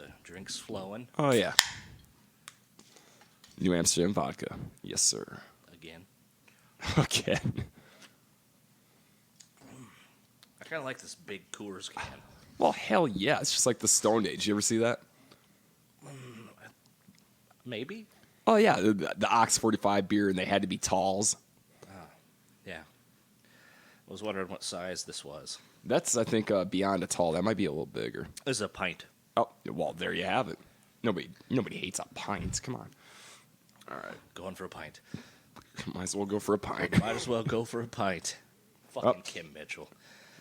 the drinks flowing. Oh, yeah. New Amsterdam vodka. Yes, sir. Again. Again. I kind of like this big Coors can. Well, hell yeah. It's just like the Stone Age. You ever see that? Maybe? Oh, yeah. The Ox 45 beer, and they had to be talls. Yeah. I was wondering what size this was. That's, I think, beyond a tall. That might be a little bigger. This is a pint. Oh, well, there you have it. Nobody hates a pint. Come on. All right. Going for a pint. Might as well go for a pint. Might as well go for a pint. Fucking Kim Mitchell.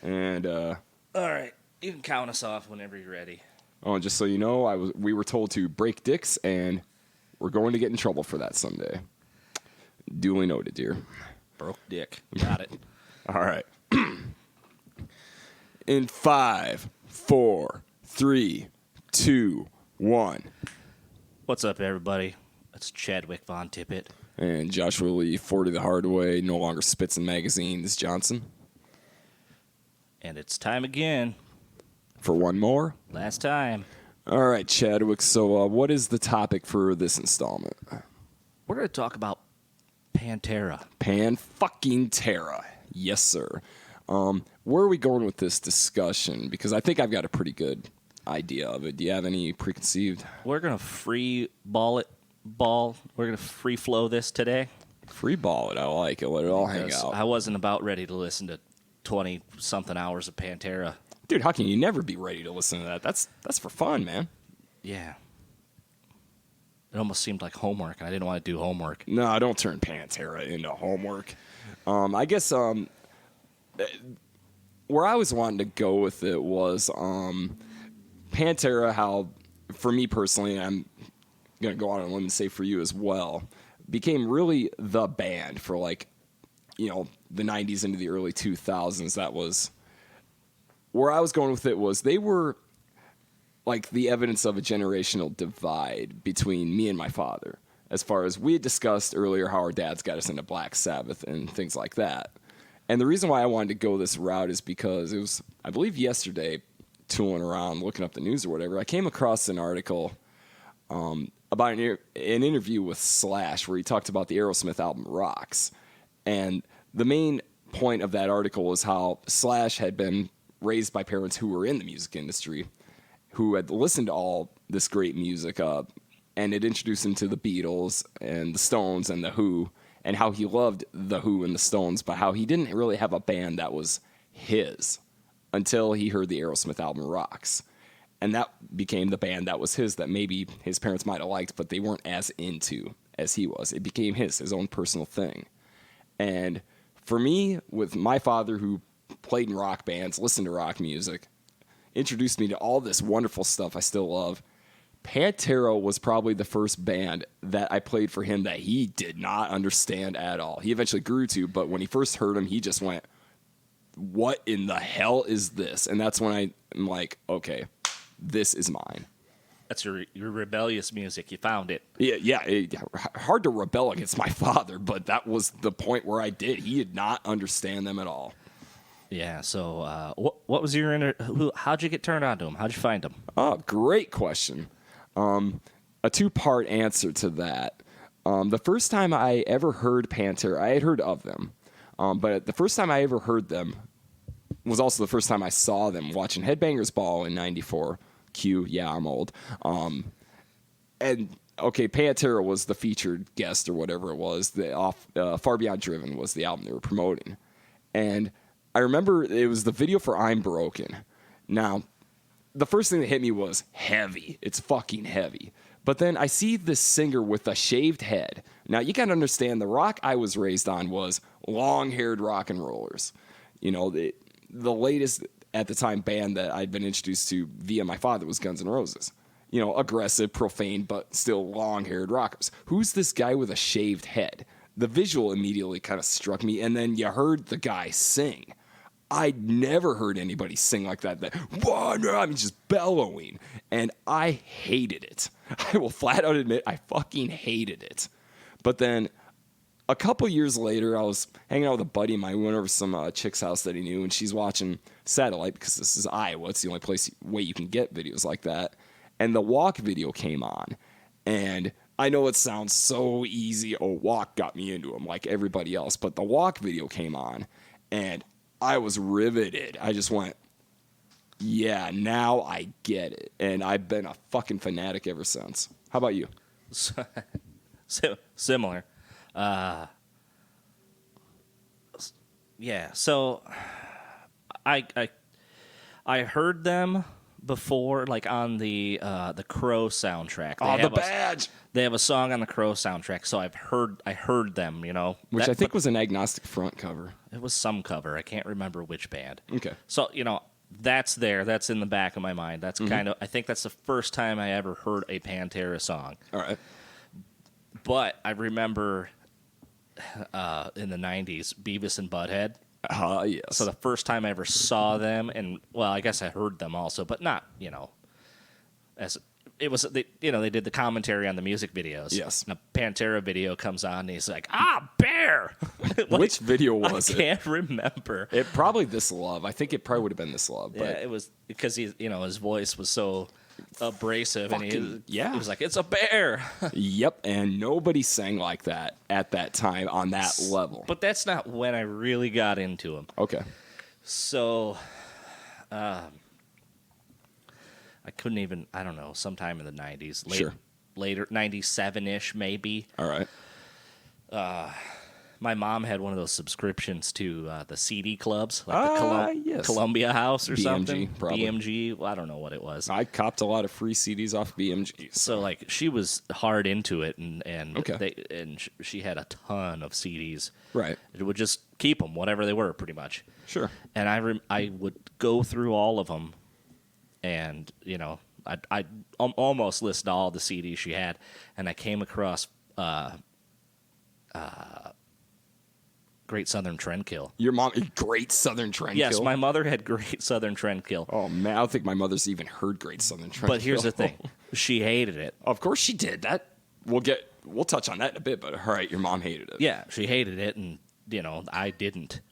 And, All right. You can count us off whenever you're ready. oh, and just so you know, we were told to break dicks, and we're going to get in trouble for that someday. Duly noted, dear. Broke dick. Got it. All right. In 5, 4, 3, 2, 1. What's up, everybody? It's Chadwick Von Tippitt. And Joshua Lee, 40 the hard way, no longer spits in magazines, Johnson. And it's time again. For one more. Last time. All right, Chadwick. So what is the topic for this installment? We're going to talk about Pantera. Pan-fucking-Terra. Yes, sir. Where are we going with this discussion? Because I think I've got a pretty good idea of it. Do you have any preconceived? We're going to free ball it. We're going to free flow this today. Free ball it. I like it. Let it all hang out. I wasn't about ready to listen to 20-something hours of Pantera. Dude, how can you never be ready to listen to that? That's for fun, man. Yeah. It almost seemed like homework, and I didn't want to do homework. No, don't turn Pantera into homework. I guess where I was wanting to go with it was Pantera, how, for me personally, I'm going to go on and limb and say for you as well, became really the band for, like, you know, the 90s into the early 2000s. That was where I was going with it. Was they were like the evidence of a generational divide between me and my father, as far as we had discussed earlier how our dads got us into Black Sabbath and things like that. And the reason why I wanted to go this route is because it was, I believe yesterday, tooling around, looking up the news or whatever, I came across an article about an interview with Slash where he talked about the Aerosmith album Rocks. And the main point of that article was how Slash had been raised by parents who were in the music industry, who had listened to all this great music, and it introduced him to the Beatles and the Stones and the Who, and how he loved the Who and the Stones, but how he didn't really have a band that was his until he heard the Aerosmith album Rocks. And that became the band that was his, that maybe his parents might have liked, but they weren't as into as he was. It became his own personal thing. And for me, with my father who played in rock bands, listened to rock music, introduced me to all this wonderful stuff I still love, Pantera was probably the first band that I played for him that he did not understand at all. He eventually grew to, but when he first heard him, he just went, what in the hell is this? And that's when I'm like, okay, this is mine. That's your rebellious music. You found it. Yeah, hard to rebel against my father, but that was the point where I did. He did not understand them at all. Yeah, so what was your how'd you get turned on to him? How'd you find him? Oh, great question. A two-part answer to that. The first time I ever heard Pantera, I had heard of them, but the first time I ever heard them was also the first time I saw them watching Headbangers Ball in '94. Yeah, I'm old. And okay, Pantera was the featured guest or whatever it was. Far Beyond Driven was the album they were promoting, and I remember it was the video for I'm Broken. Now, the first thing that hit me was heavy. It's fucking heavy. But then I see this singer with a shaved head. Now, you got to understand, the rock I was raised on was long-haired rock and rollers. You know, the latest, at the time, band that I'd been introduced to via my father was Guns N' Roses. You know, aggressive, profane, but still long-haired rockers. Who's this guy with a shaved head? The visual immediately kind of struck me, and then you heard the guy sing. I'd never heard anybody sing like that. I mean, just bellowing. And I hated it. I will flat out admit I fucking hated it. But then a couple years later, I was hanging out with a buddy of mine. We went over to some chick's house that he knew, and she's watching Satellite because this is Iowa. It's the only way you can get videos like that. and the Walk video came on. And I know it sounds so easy. Oh, Walk got me into them like everybody else. But the Walk video came on, and I was riveted. I just went, yeah, now I get it. And I've been a fucking fanatic ever since. How about you? Similar. Yeah, so I heard them before, like on the Crow soundtrack. The badge. They have a song on the Crow soundtrack, so I heard them, you know. Which I think was an Agnostic Front cover. It was some cover. I can't remember which band. Okay. So, you know, that's there. That's in the back of my mind. That's kind of, I think that's the first time I ever heard a Pantera song. All right. But I remember in the 90s, Beavis and Butthead. Yes. So the first time I ever saw them, and, well, I guess I heard them also, but not, you know, as it was, they did the commentary on the music videos. Yes. And a Pantera video comes on, and he's like, bear! Which video was it? I can't remember. It probably This Love. I think it probably would have been This Love. But Yeah, it was because his voice was so abrasive, and he was like, "It's a bear." Yep, and nobody sang like that at that time on that level. But that's not when I really got into him. Okay. So, I couldn't even. I don't know. Sometime in the '90s, later '97-ish, maybe. All right. My mom had one of those subscriptions to the CD clubs, like the Columbia House or BMG, something. probably. BMG. Well, I don't know what it was. I copped a lot of free CDs off BMG. So like she was hard into it, and Okay. she had a ton of CDs. Right. It would just keep them, whatever they were, pretty much. Sure. And I would go through all of them, and you know I almost listed all the CDs she had, and I came across Great Southern Trendkill. Your mom, Great Southern Trendkill? Yes, my mother had Great Southern Trendkill. Oh, man, I don't think my mother's even heard Great Southern Trendkill. But here's the thing. She hated it. Of course she did. That we'll touch on that in a bit, but all right, your mom hated it. Yeah, she hated it, and, you know, I didn't.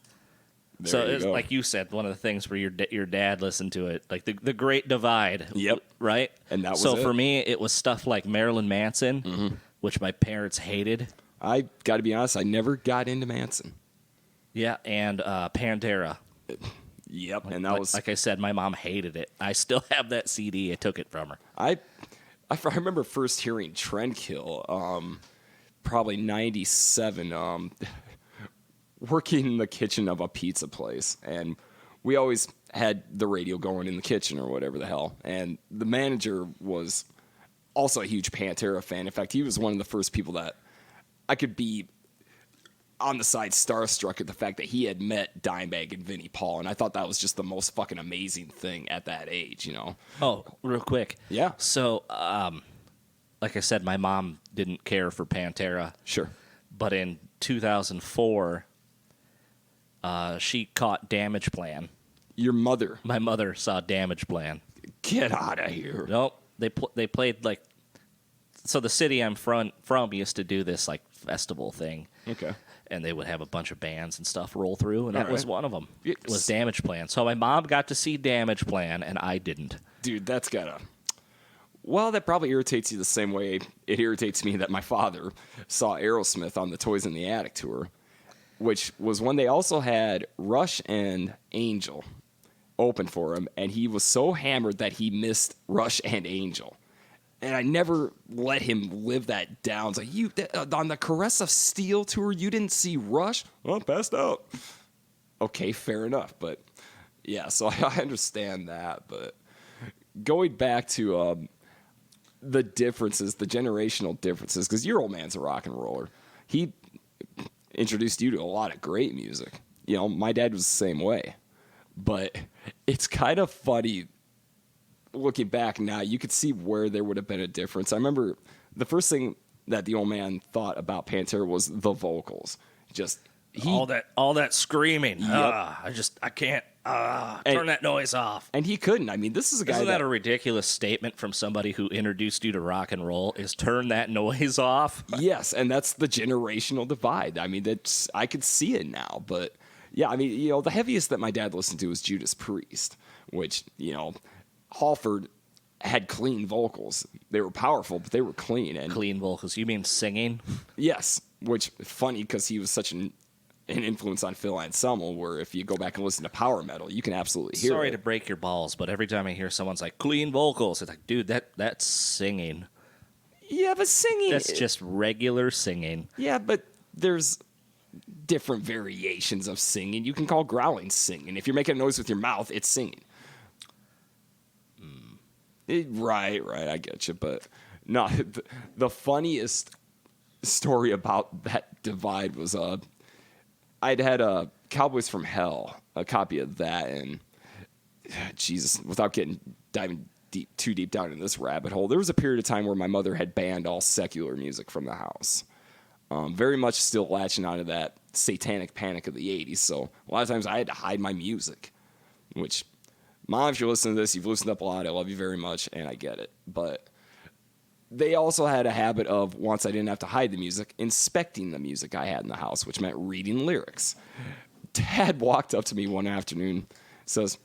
There So you it's go. like you said, one of the things where your dad listened to it, like the Great Divide. Yep. Right? And that was so it. for me, it was stuff like Marilyn Manson, which my parents hated. I got to be honest, I never got into Manson. Yeah, and Pantera. Yep, and that was... Like I said, my mom hated it. I still have that CD. I took it from her. I remember first hearing Trendkill, probably 97, working in the kitchen of a pizza place. And we always had the radio going in the kitchen or whatever the hell. And the manager was also a huge Pantera fan. In fact, he was one of the first people that I could be on the side starstruck at the fact that he had met Dimebag and Vinnie Paul. And I thought that was just the most fucking amazing thing at that age, you know? Oh, real quick. Yeah. So, like I said, my mom didn't care for Pantera. Sure. But in 2004, she caught Damage Plan. Your mother. My mother saw Damage Plan. Get out of here. Nope. They played like... So the city I'm from used to do this like festival thing. Okay. And they would have a bunch of bands and stuff roll through, and that was one of them. Yes. It was Damage Plan. So my mom got to see Damage Plan, and I didn't. Dude, that's gotta... Well, that probably irritates you the same way it irritates me that my father saw Aerosmith on the Toys in the Attic tour, which was when they also had Rush and Angel open for him, and he was so hammered that he missed Rush and Angel. And I never let him live that down. It's like, you on the Caress of Steel tour, you didn't see Rush? Well, passed out. Okay, fair enough. But, yeah, so I understand that. But going back to the differences, the generational differences, because your old man's a rock and roller. He introduced you to a lot of great music. You know, my dad was the same way. But it's kind of funny. Looking back now, you could see where there would have been a difference. I remember the first thing that the old man thought about Pantera was the vocals. All that screaming. Yep. I can't turn that noise off. And he couldn't. I mean, this is a guy Isn't that a ridiculous statement from somebody who introduced you to rock and roll? Is turn that noise off? Yes, and that's the generational divide. I mean, I could see it now. But yeah, I mean, you know, the heaviest that my dad listened to was Judas Priest, which, you know, Halford had clean vocals. They were powerful, but they were clean. And Clean vocals. You mean singing? yes, which funny because he was such an influence on Phil Anselmo, where if you go back and listen to power metal, you can absolutely hear Sorry it. to break your balls, but every time I hear someone's like clean vocals, it's like, dude, that's singing. Yeah, but singing... That's just regular singing. Yeah, but there's different variations of singing. You can call growling singing. If you're making a noise with your mouth, it's singing. Right, I get you. But no, the funniest story about that divide was I'd had a Cowboys From Hell, a copy of that, and Jesus, without diving too deep down in this rabbit hole, there was a period of time where my mother had banned all secular music from the house. Very much still latching onto that satanic panic of the 80s, so a lot of times I had to hide my music, which, Mom, if you're listening to this, you've loosened up a lot, I love you very much, and I get it, but they also had a habit of, once I didn't have to hide the music, inspecting the music I had in the house, which meant reading lyrics. Dad walked up to me one afternoon, says,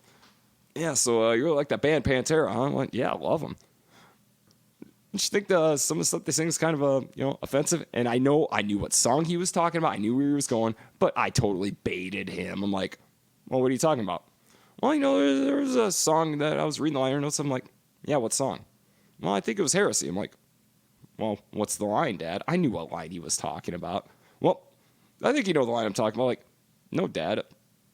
yeah, so you really like that band Pantera, huh? I went, yeah, I love them. Don't you think some of the stuff they sing is kind of offensive? And I knew what song he was talking about. I knew where he was going, but I totally baited him. I'm like, well, what are you talking about? Well, there was a song that I was reading the liner notes. I'm like, yeah, what song? Well, I think it was Heresy. I'm like, well, what's the line, Dad? I knew what line he was talking about. Well, I think you know the line I'm talking about. Like, no, Dad,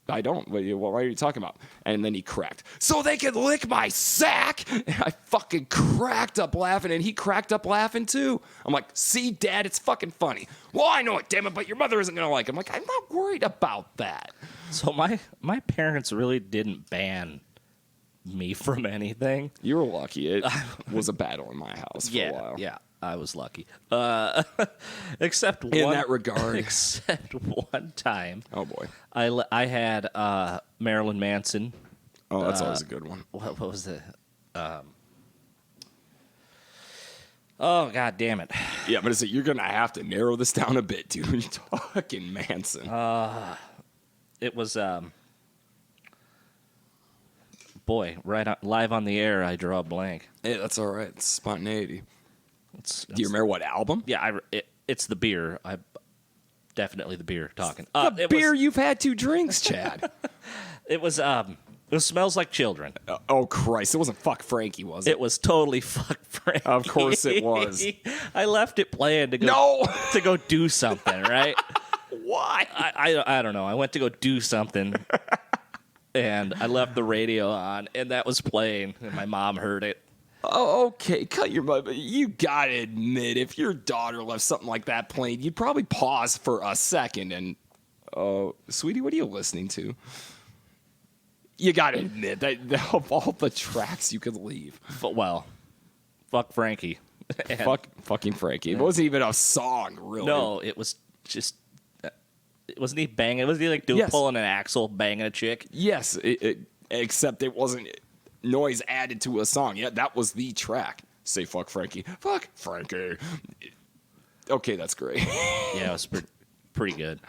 I don't. What are you talking about? And then he cracked. So they could lick my sack? And I fucking cracked up laughing, and he cracked up laughing too. I'm like, see, Dad, it's fucking funny. Well, I know it, damn it, but your mother isn't going to like it. I'm like, I'm not worried about that. So my parents really didn't ban me from anything. You were lucky. It was a battle in my house for a while. Yeah, I was lucky. Except in that regard. Except one time. Oh boy. I had Marilyn Manson. Oh, that's always a good one. What was it? Oh, god damn it. Yeah, but you're going to have to narrow this down a bit, dude. You're talking Manson. It was boy, live on the air, I draw a blank. Hey, that's all right. It's spontaneity. Do you remember what album? Yeah, it's the beer. Definitely the beer talking. The beer you've had 2 drinks, Chad. It was Smells Like Children. Oh Christ! It wasn't Fuck Frankie, was it? It was totally Fuck Frankie. Of course it was. I left it playing to go to go do something, right? Why? I don't know. I went to go do something, and I left the radio on, and that was playing, and my mom heard it. Oh, okay, cut your butt. But you gotta admit, if your daughter left something like that playing, you'd probably pause for a second and, sweetie, what are you listening to? You gotta admit that of all the tracks you could leave. Well, fuck Frankie. Fucking Frankie. It wasn't even a song, really. No, it was just. Wasn't he banging? Was he like pulling an axle, banging a chick? Yes, except it wasn't noise added to a song. Yeah, that was the track. Say fuck Frankie. Fuck Frankie. Okay, that's great. Yeah, it was pretty good.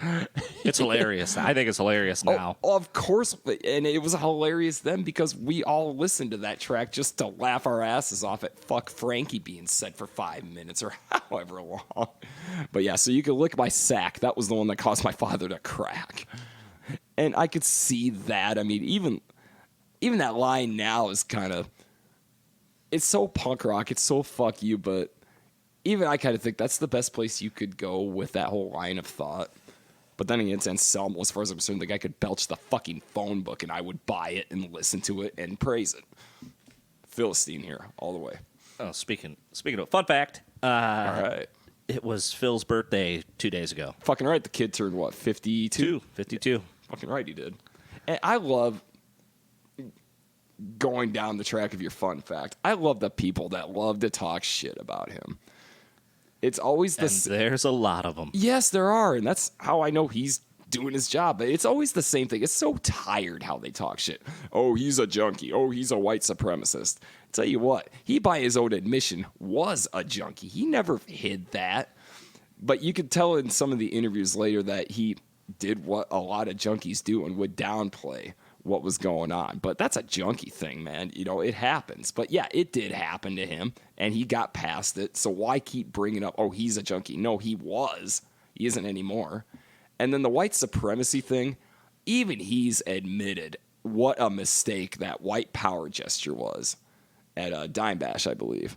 It's hilarious. I think it's hilarious now. Oh, of course, and it was hilarious then because we all listened to that track just to laugh our asses off at fuck Frankie being said for 5 minutes or however long. But yeah, so you could lick my sack. That was the one that caused my father to crack. And I could see that. I mean, even that line now is kind of, it's so punk rock, it's so fuck you, but even I kind of think that's the best place you could go with that whole line of thought. But then again, it's Anselmo. As far as I'm concerned, the guy could belch the fucking phone book and I would buy it and listen to it and praise it. Philistine here, all the way. Oh, speaking of fun fact, all right. It was Phil's birthday 2 days ago. Fucking right. The kid turned, what, 52? 52. Fucking right, he did. And I love going down the track of your fun fact. I love the people that love to talk shit about him. It's always the same. There's a lot of them. Yes, there are, and that's how I know he's doing his job. But it's always the same thing. It's so tired how they talk shit. Oh, he's a junkie. Oh, he's a white supremacist. Tell you what, he by his own admission was a junkie. He never hid that. But you could tell in some of the interviews later that he did what a lot of junkies do and would downplay what was going on. But that's a junkie thing, man. You know, it happens. But yeah, it did happen to him, and he got past it. So why keep bringing up, oh, he's a junkie? No, he was. He isn't anymore. And then the white supremacy thing, even he's admitted what a mistake that white power gesture was at Dime Bash, I believe.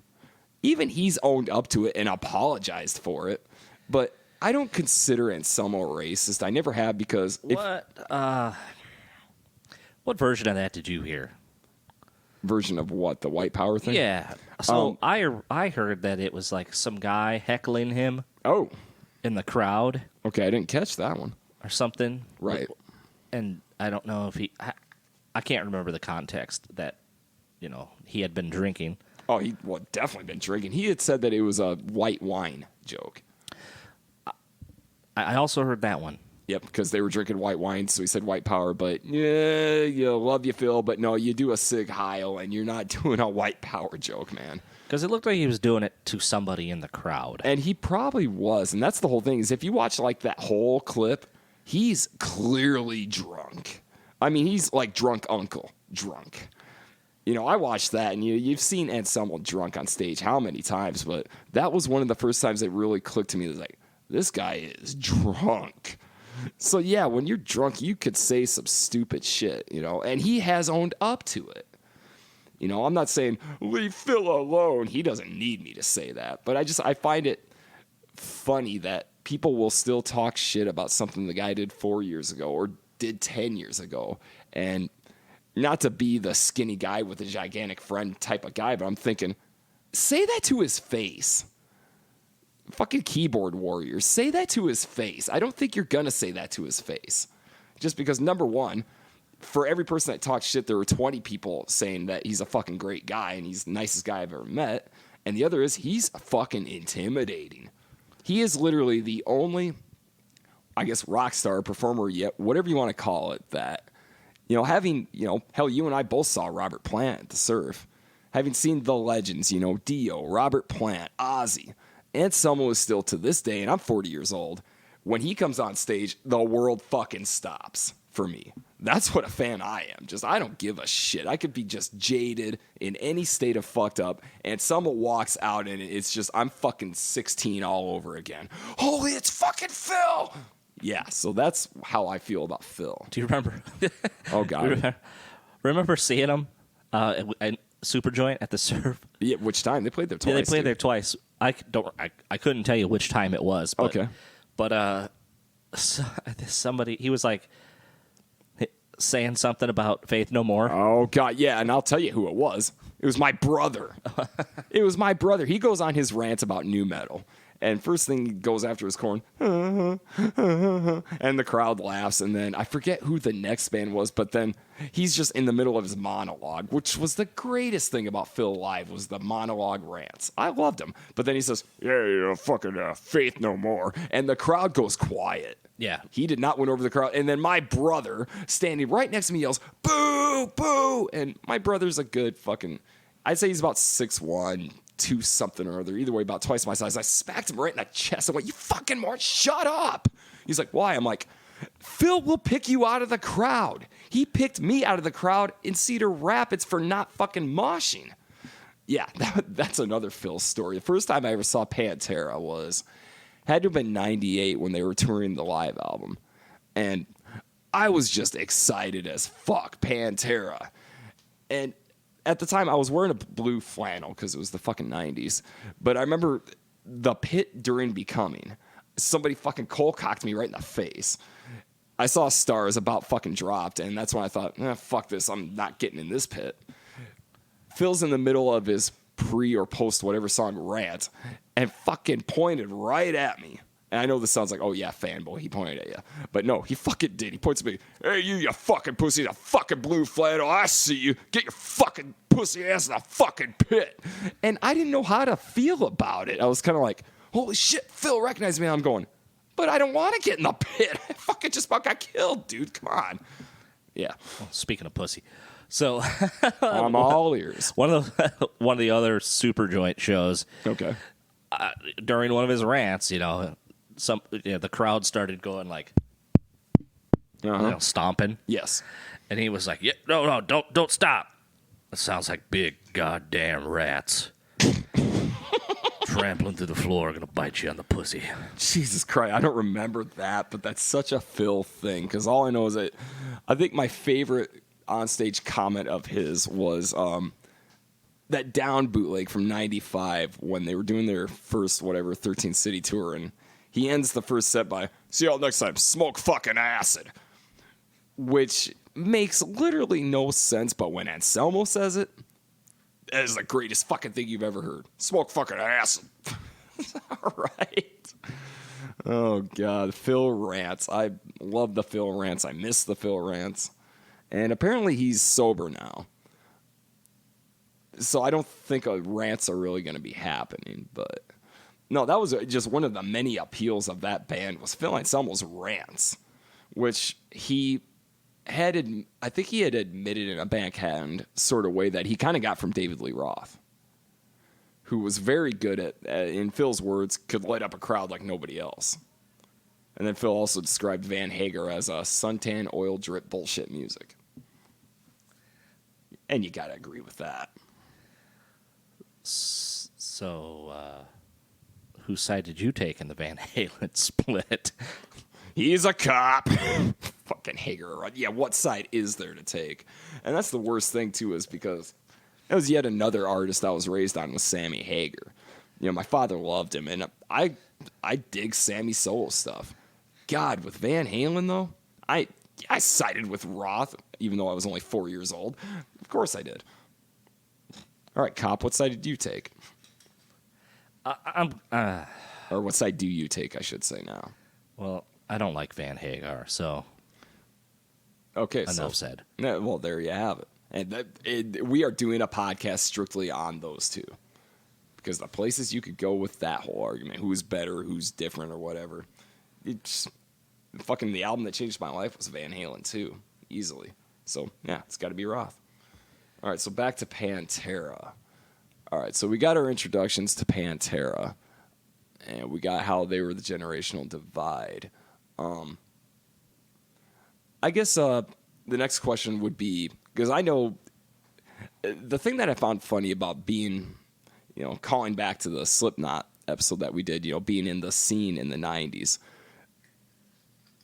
Even he's owned up to it and apologized for it. But I don't consider Anselmo racist. I never have, because what version of that did you hear? Version of what? The white power thing? Yeah. So I heard that it was like some guy heckling him. Oh. In the crowd. Okay, I didn't catch that one. Or something. Right. And I don't know if I can't remember the context that, you know, he had been drinking. Oh, he definitely been drinking. He had said that it was a white wine joke. I also heard that one. Yep, because they were drinking white wine, so he said white power. But yeah, love you, Phil, but no, you do a Sig Heil, and you're not doing a white power joke, man. Because it looked like he was doing it to somebody in the crowd. And he probably was, and that's the whole thing, is if you watch like that whole clip, he's clearly drunk. I mean, he's like drunk uncle, drunk. You know, I watched that, and you've seen Anselmo drunk on stage how many times, but that was one of the first times it really clicked to me. It was like, this guy is drunk. So, yeah, when you're drunk, you could say some stupid shit, you know, and he has owned up to it. You know, I'm not saying, leave Phil alone. He doesn't need me to say that. But I find it funny that people will still talk shit about something the guy did 4 years ago or did 10 years ago. And not to be the skinny guy with a gigantic friend type of guy, but I'm thinking, say that to his face. Fucking keyboard warriors, say that to his face. I don't think you're going to say that to his face. Just because, number one, for every person that talks shit, there were 20 people saying that he's a fucking great guy and he's the nicest guy I've ever met. And the other is he's fucking intimidating. He is literally the only, I guess, rock star, performer yet, whatever you want to call it, that, you know, having, you know, hell, you and I both saw Robert Plant at the Surf. Having seen the legends, you know, Dio, Robert Plant, Ozzy, Anselmo is still to this day, and I'm 40 years old, when he comes on stage, the world fucking stops for me. That's what a fan I am. Just, I don't give a shit. I could be just jaded in any state of fucked up, and someone walks out and it's just, I'm fucking 16 all over again. Holy, it's fucking Phil! Yeah, so that's how I feel about Phil. Do you remember? Oh, God. Remember seeing him at Super Joint at the Surf? Yeah, which time? They played there twice. Yeah, they played there twice. I couldn't tell you which time it was. But, okay. But somebody, he was like saying something about Faith No More. Oh, God, yeah, and I'll tell you who it was. It was my brother. It was my brother. He goes on his rant about nu metal. And first thing he goes after his corn, and the crowd laughs. And then I forget who the next band was, but then he's just in the middle of his monologue, which was the greatest thing about Phil Live was the monologue rants. I loved him. But then he says, yeah, you know, fucking Faith No More. And the crowd goes quiet. Yeah. He did not win over the crowd. And then my brother, standing right next to me, yells, boo, boo. And my brother's a good fucking, I'd say he's about 6'1", 2 something or other. Either way, about twice my size. I smacked him right in the chest. I'm like, you fucking March, shut up. He's like, why? I'm like, Phil will pick you out of the crowd. He picked me out of the crowd in Cedar Rapids for not fucking moshing. Yeah, that's another Phil story. The first time I ever saw Pantera had to have been 98 when they were touring the live album. And I was just excited as fuck, Pantera. And at the time, I was wearing a blue flannel because it was the fucking 90s. But I remember the pit during Becoming. Somebody fucking cold-cocked me right in the face. I saw Stars about fucking dropped, and that's when I thought, fuck this, I'm not getting in this pit. Phil's in the middle of his pre or post whatever song rant and fucking pointed right at me. And I know this sounds like, oh yeah, fanboy, he pointed at you. But no, he fucking did. He points at me, hey, you fucking pussy in a fucking blue flannel. I see you. Get your fucking pussy ass in the fucking pit. And I didn't know how to feel about it. I was kind of like, holy shit, Phil recognized me. And I'm going, but I don't want to get in the pit. I fucking just about got killed, dude. Come on. Yeah. Well, speaking of pussy. So I'm all ears. One of the other Super Joint shows. Okay. During one of his rants, you know, the crowd started going like, stomping. Yes. And he was like, "Yeah, no, don't stop. That sounds like big goddamn rats trampling through the floor, gonna bite you on the pussy." Jesus Christ, I don't remember that, but that's such a Phil thing. Because all I know is that I think my favorite onstage comment of his was that Down bootleg from '95 when they were doing their first 13 city tour, and he ends the first set by "See y'all next time, smoke fucking acid," which makes literally no sense. But when Anselmo says it, that is the greatest fucking thing you've ever heard. Smoke fucking acid. All right. Oh, God. Phil rants. I love the Phil rants. I miss the Phil rants. And apparently he's sober now. So I don't think rants are really going to be happening. But no, that was just one of the many appeals of that band was Phil Anselmo's rants, which I think he had admitted in a backhand sort of way that he kind of got from David Lee Roth, who was very good at, in Phil's words, could light up a crowd like nobody else. And then Phil also described Van Hager as a suntan oil drip bullshit music. And you got to agree with that. So, whose side did you take in the Van Halen split? He's a cop. Fucking Hager. Yeah, what side is there to take? And that's the worst thing, too, is because that was yet another artist I was raised on with Sammy Hager. You know, my father loved him, and I dig Sammy's solo stuff. God, with Van Halen, though, I sided with Roth, even though I was only 4 years old. Of course I did. All right, cop, what side did you take? Or what side do you take, I should say now? Well, I don't like Van Hagar, so okay, enough said. Yeah, well, there you have it. And we are doing a podcast strictly on those two. Because the places you could go with that whole argument, who's better, who's different, or whatever, it's fucking the album that changed my life was Van Halen too, easily. So yeah, it's got to be Roth. All right, so back to Pantera. All right, so we got our introductions to Pantera, and we got how they were the generational divide. I guess the next question would be, because I know the thing that I found funny about being, calling back to the Slipknot episode that we did, being in the scene in the 90s,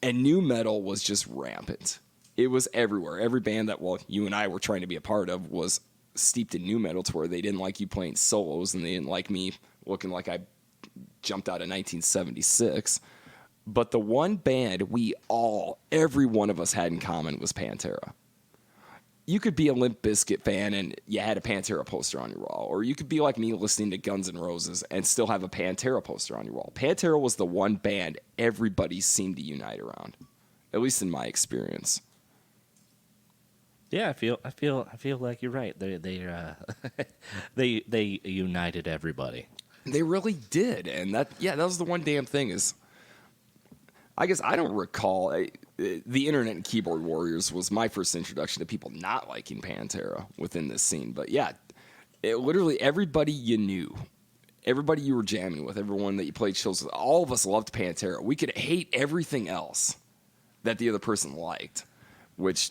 and nu metal was just rampant. It was everywhere. Every band that, you and I were trying to be a part of was steeped in nu metal to where they didn't like you playing solos and they didn't like me looking like I jumped out of 1976. But the one band every one of us had in common was Pantera. You could be a Limp Bizkit fan and you had a Pantera poster on your wall. Or you could be like me listening to Guns N' Roses and still have a Pantera poster on your wall. Pantera was the one band everybody seemed to unite around, at least in my experience. Yeah, I feel like you're right. They united everybody. They really did, and that was the one damn thing is. I guess I don't recall the Internet and Keyboard Warriors was my first introduction to people not liking Pantera within this scene. But yeah, literally everybody you knew, everybody you were jamming with, everyone that you played shows with, all of us loved Pantera. We could hate everything else that the other person liked, which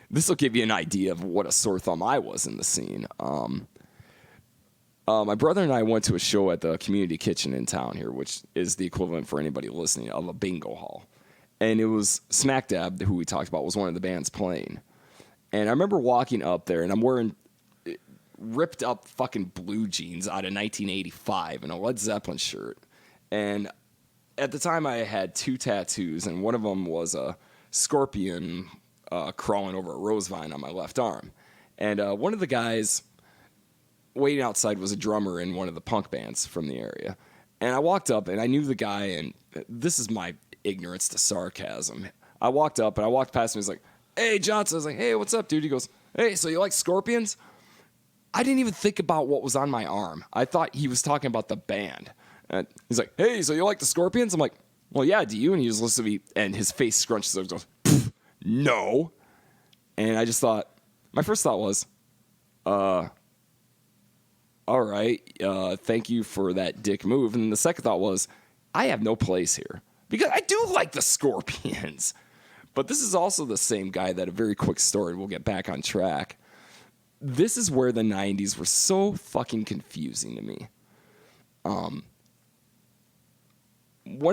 this will give you an idea of what a sore thumb I was in the scene. My brother and I went to a show at the community kitchen in town here, which is the equivalent for anybody listening of a bingo hall. And it was Smack Dab, who we talked about, was one of the bands playing. And I remember walking up there, and I'm wearing ripped up fucking blue jeans out of 1985 and a Led Zeppelin shirt. And at the time, I had 2 tattoos, and one of them was a scorpion crawling over a rose vine on my left arm. And one of the guys waiting outside was a drummer in one of the punk bands from the area. And I walked up, and I knew the guy, and this is my ignorance to sarcasm. I walked up, and I walked past him, he's like, "Hey, Johnson." I was like, "Hey, what's up, dude?" He goes, "Hey, so you like Scorpions?" I didn't even think about what was on my arm. I thought he was talking about the band. And he's like, "Hey, so you like the Scorpions?" I'm like, "Well, yeah, do you?" And he was listening to me, and his face scrunches up and goes, "No." And I just thought, my first thought was, all right, thank you for that dick move. And then the second thought was, I have no place here. Because I do like the Scorpions. But this is also the same guy that a very quick story, we'll get back on track. This is where the 90s were so fucking confusing to me. One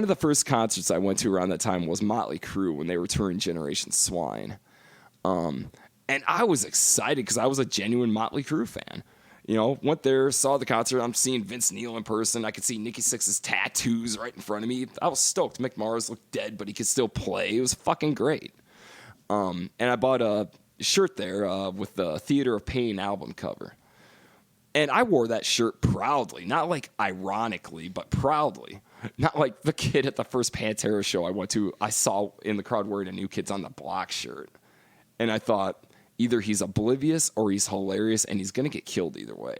of the first concerts I went to around that time was Motley Crue when they were touring Generation Swine. And I was excited because I was a genuine Motley Crue fan. You know, went there, saw the concert. I'm seeing Vince Neil in person. I could see Nikki Sixx's tattoos right in front of me. I was stoked. Mick Mars looked dead, but he could still play. It was fucking great. And I bought a shirt there with the Theater of Pain album cover. And I wore that shirt proudly. Not like ironically, but proudly. Not like the kid at the first Pantera show I went to. I saw in the crowd wearing a New Kids on the Block shirt. And I thought, either he's oblivious or he's hilarious, and he's going to get killed either way.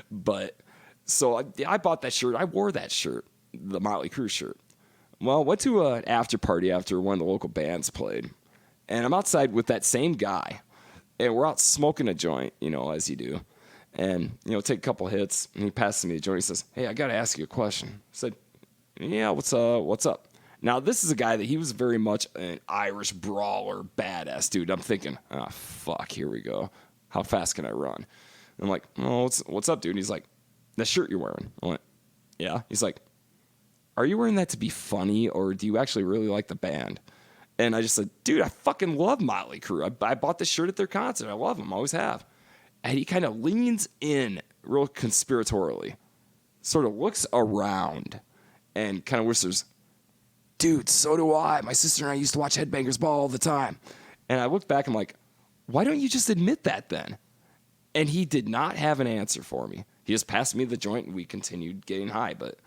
But so I bought that shirt. I wore that shirt, the Motley Crue shirt. Well, went to an after party after one of the local bands played. And I'm outside with that same guy. And we're out smoking a joint, you know, as you do. And, you know, take a couple hits. And he passes me a joint. He says, "Hey, I got to ask you a question." I said, "Yeah, what's up?" Now, this is a guy that he was very much an Irish brawler, badass dude. I'm thinking, oh, fuck, here we go. How fast can I run? And I'm like, "Oh, what's up, dude?" And he's like, "That shirt you're wearing." I went, "Yeah." He's like, "Are you wearing that to be funny, or do you actually really like the band?" And I just said, "Dude, I fucking love Motley Crue. I bought this shirt at their concert. I love them. Always have." And he kind of leans in real conspiratorially, sort of looks around, and kind of whispers, "Dude, so do I. My sister and I used to watch Headbangers Ball all the time." And I looked back, I'm like, "Why don't you just admit that then?" And he did not have an answer for me. He just passed me the joint and we continued getting high. But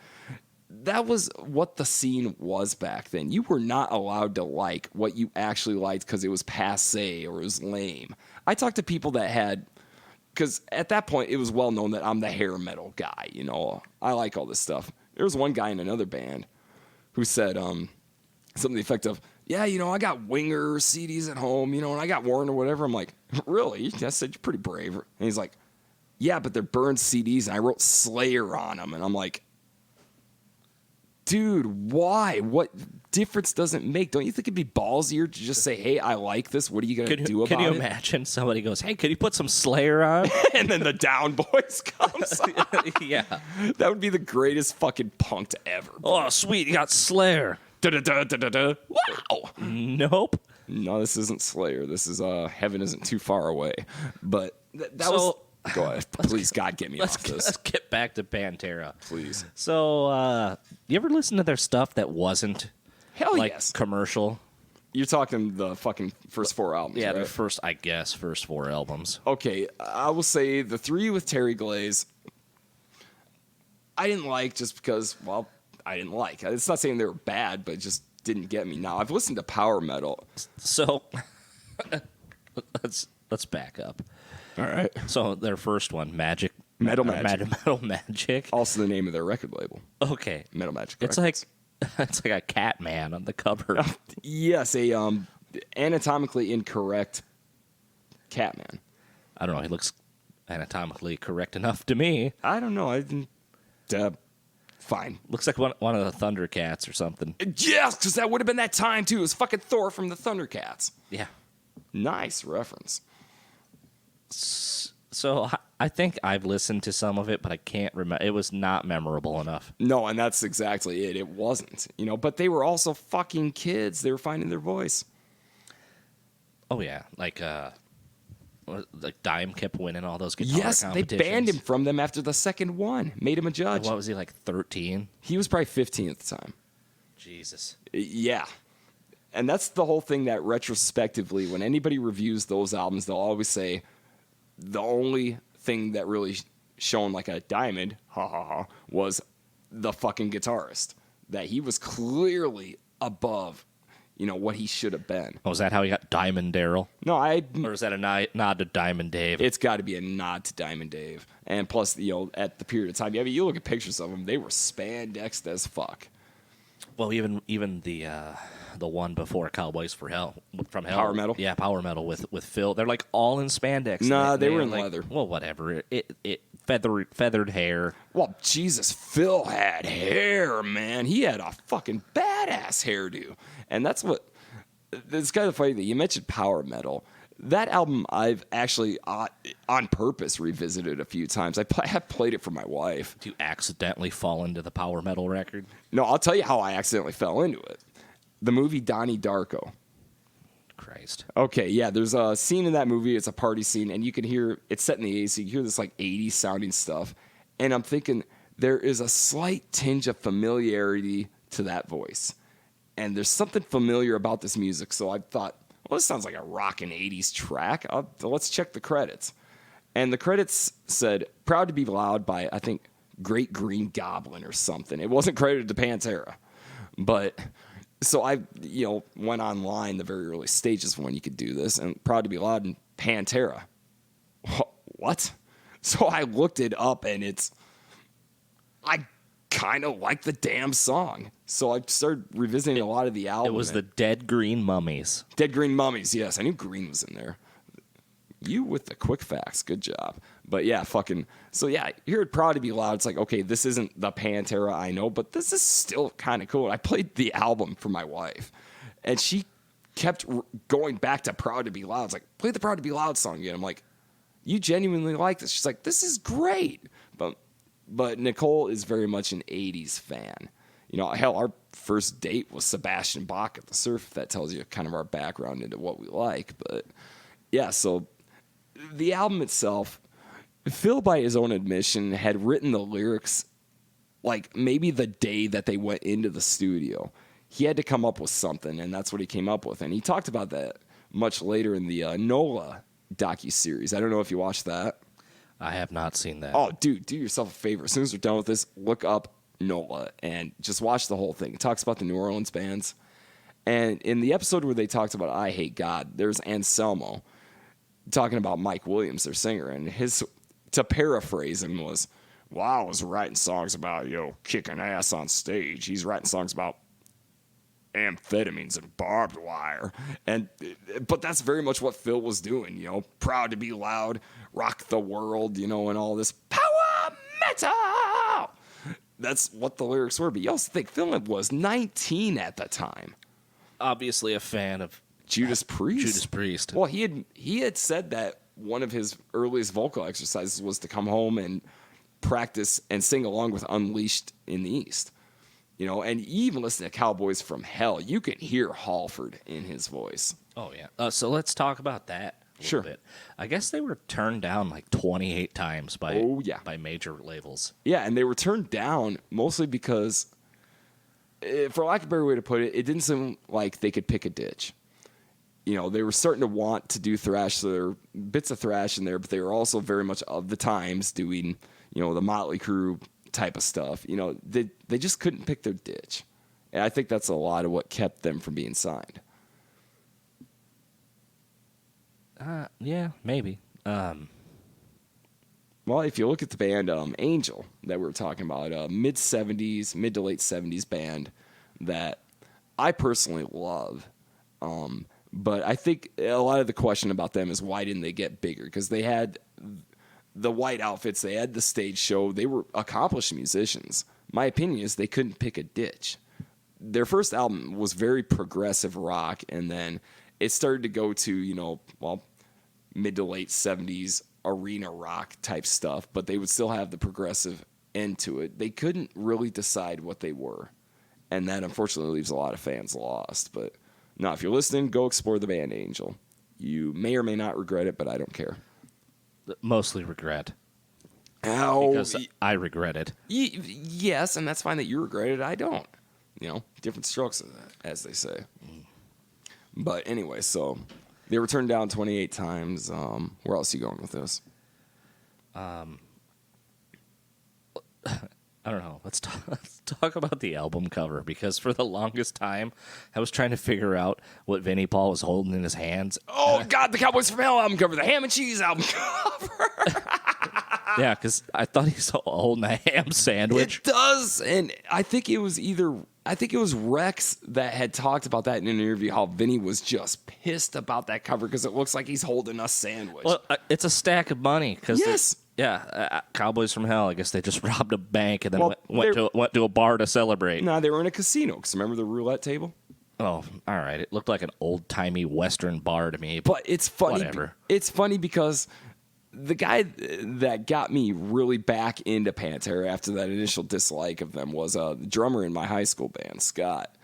that was what the scene was back then. You were not allowed to like what you actually liked because it was passe or it was lame. I talked to people that had, because at that point it was well known that I'm the hair metal guy. You know, I like all this stuff. There was one guy in another band who said something to the effect of, "Yeah, you know, I got Winger CDs at home, you know, and I got Warren or whatever." I'm like, "Really?" I said, "You're pretty brave." And he's like, "Yeah, but they're burned CDs, and I wrote Slayer on them." And I'm like, "Dude, why? What difference does it make? Don't you think it'd be ballsier to just say, 'Hey, I like this. What are you going to do about it?'" Can you imagine somebody goes, "Hey, could you put some Slayer on?" And then the Down Boys comes on. Yeah. That would be the greatest fucking punked ever. "Oh, sweet, you got Slayer." Da-da-da-da-da-da. Wow. Nope. No, this isn't Slayer. This is Heaven Isn't Too Far Away. But that was... Go ahead. Please, God, get me off this. Let's get back to Pantera. Please. So, you ever listen to their stuff that wasn't Hell like yes. commercial? You're talking the fucking first four albums, Yeah, right? their first four albums. Okay, I will say the three with Terry Glaze, I didn't like just because, well, I didn't like. It's not saying they were bad, but it just didn't get me. Now, I've listened to power metal. So, let's back up. All right. So their first one, Magic. Metal Magic. Metal Magic. Also the name of their record label. Okay. Metal Magic It's Records. it's like a cat man on the cover. Yes, a anatomically incorrect Catman. I don't know. He looks anatomically correct enough to me. I don't know. I didn't... fine. Looks like one of the Thundercats or something. Yes, because that would have been that time, too. It was fucking Thor from the Thundercats. Yeah. Nice reference. So I think I've listened to some of it, but I can't remember. It was not memorable enough. No, and that's exactly it. It wasn't. You know, but they were also fucking kids. They were finding their voice. Oh, yeah. Like Dime kept winning all those guitar Yes, they competitions. banned him from them after the second one. Made him a judge. What was he, like 13? He was probably 15 at the time. Jesus. Yeah. And that's the whole thing that retrospectively, when anybody reviews those albums, they'll always say the only thing that really shone like a diamond, was the fucking guitarist. That he was clearly above, you know, what he should have been. Oh, is that how he got Diamond Daryl? No, Or is that a nod to Diamond Dave? it's got to be a nod to Diamond Dave. And plus, you know, at the period of time, you look at pictures of them, they were spandexed as fuck. Well, even the one before Cowboys from Hell. Power Metal? Yeah, Power Metal with Phil. They're like all in spandex. Nah, they were in like, leather. Well, whatever. It feathered hair. Well, Jesus, Phil had hair, man. He had a fucking badass hairdo. And that's what it's kind of funny that you mentioned power metal. That album I've actually on purpose revisited a few times. I have played it for my wife. Do you accidentally fall into the power metal record? No, I'll tell you how I accidentally fell into it. The movie Donnie Darko. Christ. Okay, yeah, there's a scene in that movie. It's a party scene, and you can hear, it's set in the 80s, so you can hear this like 80s sounding stuff. And I'm thinking there is a slight tinge of familiarity to that voice. And there's something familiar about this music, so I thought, well, this sounds like a rockin' 80s track. Let's check the credits. And the credits said, proud to be loud by, I think, Great Green Goblin or something. It wasn't credited to Pantera. But, so I, went online the very early stages of when you could do this, and proud to be loud and Pantera. What? So I looked it up, and I kind of like the damn song. So I started revisiting a lot of the album. It was the Dead Green Mummies. Dead Green Mummies, yes. I knew Green was in there. You with the quick facts. Good job. But yeah, so yeah, you heard Proud to be Loud. It's like, okay, this isn't the Pantera I know, but this is still kind of cool. I played the album for my wife, and she kept going back to Proud to be Loud. It's like, play the Proud to be Loud song again. I'm like, you genuinely like this? She's like, this is great. But Nicole is very much an 80s fan. Hell, our first date was Sebastian Bach at the Surf. If that tells you kind of our background into what we like. But yeah, so the album itself, Phil, by his own admission, had written the lyrics like maybe the day that they went into the studio. He had to come up with something, and that's what he came up with. And he talked about that much later in the NOLA docuseries. I don't know if you watched that. I have not seen that. Oh, dude, do yourself a favor. As soon as we're done with this, look up NOLA and just watch the whole thing. It talks about the New Orleans bands. And in the episode where they talked about I Hate God, there's Anselmo talking about Mike Williams, their singer. And to paraphrase him, was, well, I was writing songs about, kicking ass on stage. He's writing songs about amphetamines and barbed wire. But that's very much what Phil was doing, proud to be loud, rock the world, and all this power metal. That's what the lyrics were. But you also think Phil was 19 at the time. Obviously a fan of Judas Priest. Judas Priest. Well, he had said that one of his earliest vocal exercises was to come home and practice and sing along with Unleashed in the East. And you even listen to Cowboys From Hell, you can hear Halford in his voice. Oh, yeah. So let's talk about that a little bit. I guess they were turned down like 28 times by major labels. Yeah, and they were turned down mostly because, for lack of a better way to put it, it didn't seem like they could pick a ditch. They were starting to want to do thrash, so there were bits of thrash in there, but they were also very much of the times doing, the Motley Crue type of stuff. They just couldn't pick their ditch. And I think that's a lot of what kept them from being signed. Yeah, maybe. Well, if you look at the band Angel that we were talking about, mid to late 70s band that I personally love. But I think a lot of the question about them is why didn't they get bigger? Because they had the white outfits, they had the stage show, they were accomplished musicians. My opinion is they couldn't pick a ditch. Their first album was very progressive rock, and then it started to go to, mid to late 70s arena rock type stuff, but they would still have the progressive end to it. They couldn't really decide what they were, and that unfortunately leaves a lot of fans lost. But now, if you're listening, go explore the band Angel. You may or may not regret it, but I don't care. Mostly regret. Oh, because I regret it. Yes, and that's fine that you regret it. I don't. Different strokes, as they say. But anyway, so they were turned down 28 times. Where else are you going with this? I don't know. Let's talk about the album cover, because for the longest time, I was trying to figure out what Vinnie Paul was holding in his hands. Oh, God, the Cowboys From Hell album cover, the Ham and Cheese album cover. Yeah, because I thought he was holding a ham sandwich. It does, and I think it was Rex that had talked about that in an interview, how Vinny was just pissed about that cover because it looks like he's holding a sandwich. Well, it's a stack of money. Yes. Cowboys From Hell, I guess they just robbed a bank and then went to a bar to celebrate. No, they were in a casino, because remember the roulette table? Oh, all right. It looked like an old-timey Western bar to me. But it's funny. Whatever. It's funny because the guy that got me really back into Pantera after that initial dislike of them was the drummer in my high school band, Scott.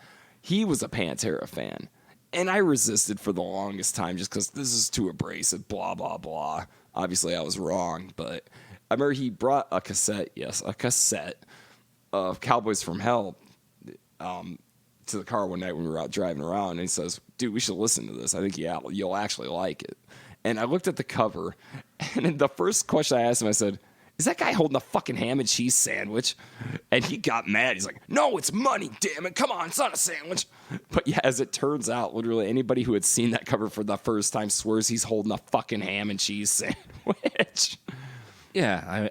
He was a Pantera fan. And I resisted for the longest time just because this is too abrasive, blah, blah, blah. Obviously, I was wrong. But I remember he brought a cassette of Cowboys From Hell to the car one night when we were out driving around, and he says, dude, we should listen to this. I think you'll actually like it. And I looked at the cover, and the first question I asked him, I said, is that guy holding a fucking ham and cheese sandwich? And he got mad. He's like, no, it's money, damn it. Come on, it's not a sandwich. But yeah, as it turns out, literally anybody who had seen that cover for the first time swears he's holding a fucking ham and cheese sandwich. Yeah,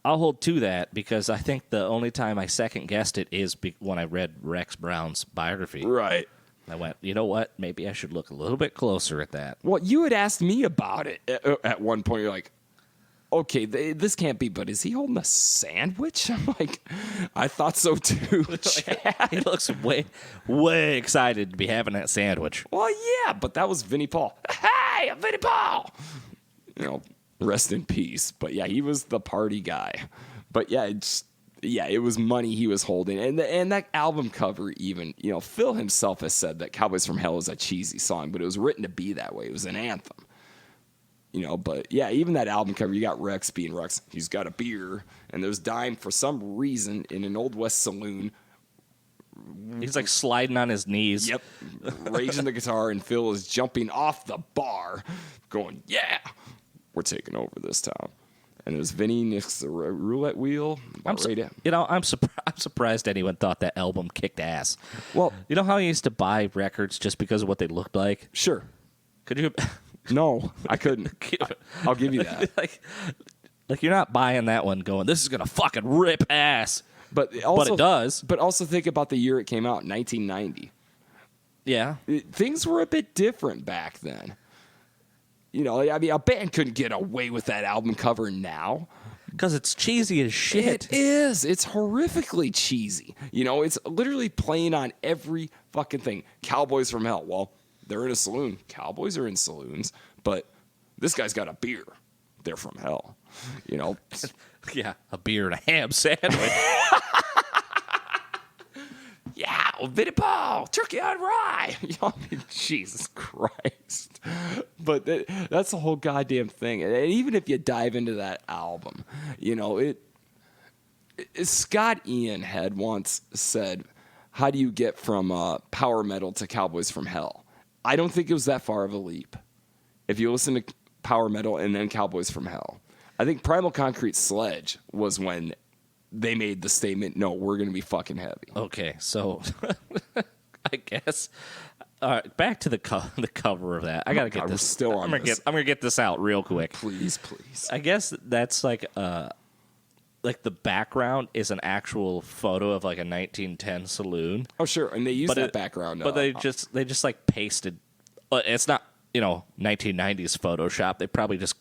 I'll hold to that because I think the only time I second guessed it is when I read Rex Brown's biography. Right. I went, you know what? Maybe I should look a little bit closer at that. Well, you had asked me about it at one point. You're like, okay, this can't be, but is he holding a sandwich? I'm like, I thought so too. He looks way excited to be having that sandwich. Well, yeah, but that was Vinnie Paul. Hey, I'm Vinnie Paul. You know, rest in peace. But yeah, he was the party guy. But yeah, it was money he was holding. And that album cover even, you know, Phil himself has said that Cowboys From Hell is a cheesy song, but it was written to be that way. It was an anthem. You know, but yeah, even that album cover, you got Rex being Rex. He's got a beer, and there's Dime for some reason in an Old West saloon. He's like sliding on his knees. Yep, raging the guitar, and Phil is jumping off the bar, going, "Yeah, we're taking over this town." And there's Vinny next to the roulette wheel. I'm surprised anyone thought that album kicked ass. Well, you know how you used to buy records just because of what they looked like? Sure. Could you? No, I couldn't. I'll give you that. like you're not buying that one going, this is going to fucking rip ass. But it does. But also think about the year it came out, 1990. Yeah. Things were a bit different back then. You know, I mean, a band couldn't get away with that album cover now. Because it's cheesy as shit. It is. It's horrifically cheesy. You know, it's literally playing on every fucking thing. Cowboys From Hell. Well, they're in a saloon. Cowboys are in saloons, but this guy's got a beer. They're from hell. You know? Yeah, a beer and a ham sandwich. Yeah, Vinnie Paul, turkey on rye. You know, I mean, Jesus Christ. But that's the whole goddamn thing. And even if you dive into that album, you know, Scott Ian had once said, how do you get from power metal to Cowboys From Hell? I don't think it was that far of a leap. If you listen to power metal and then Cowboys From Hell, I think Primal Concrete Sledge was when they made the statement, no, we're going to be fucking heavy. Okay, so I guess back to the cover of that. I got to get this. Still on I'm going to get this out real quick. Please. I guess that's like the backgroround is an actual photo of like a 1910 saloon. Oh, sure. And they use that background. But they just like pasted. It's not, 1990s Photoshop. They probably just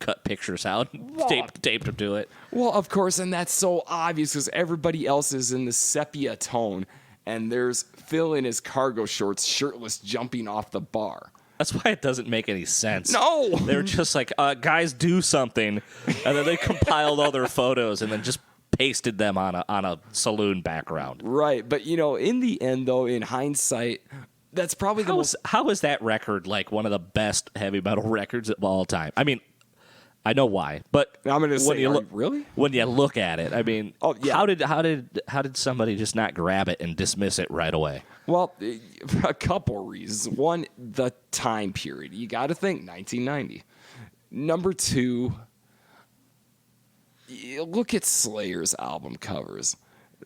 cut pictures out and taped them to it. Well, of course. And that's so obvious because everybody else is in the sepia tone. And there's Phil in his cargo shorts, shirtless, jumping off the bar. That's why it doesn't make any sense. No! They're just like, guys, do something. And then they compiled all their photos and then just pasted them on a saloon background. Right. But, in the end, though, in hindsight, that's probably How is that record like one of the best heavy metal records of all time? I mean, I know why, but I'm going to say, really? When you look at it, I mean, oh, yeah. How did somebody just not grab it and dismiss it right away? Well, a couple reasons. One, the time period. You got to think 1990. Number two, look at Slayer's album covers.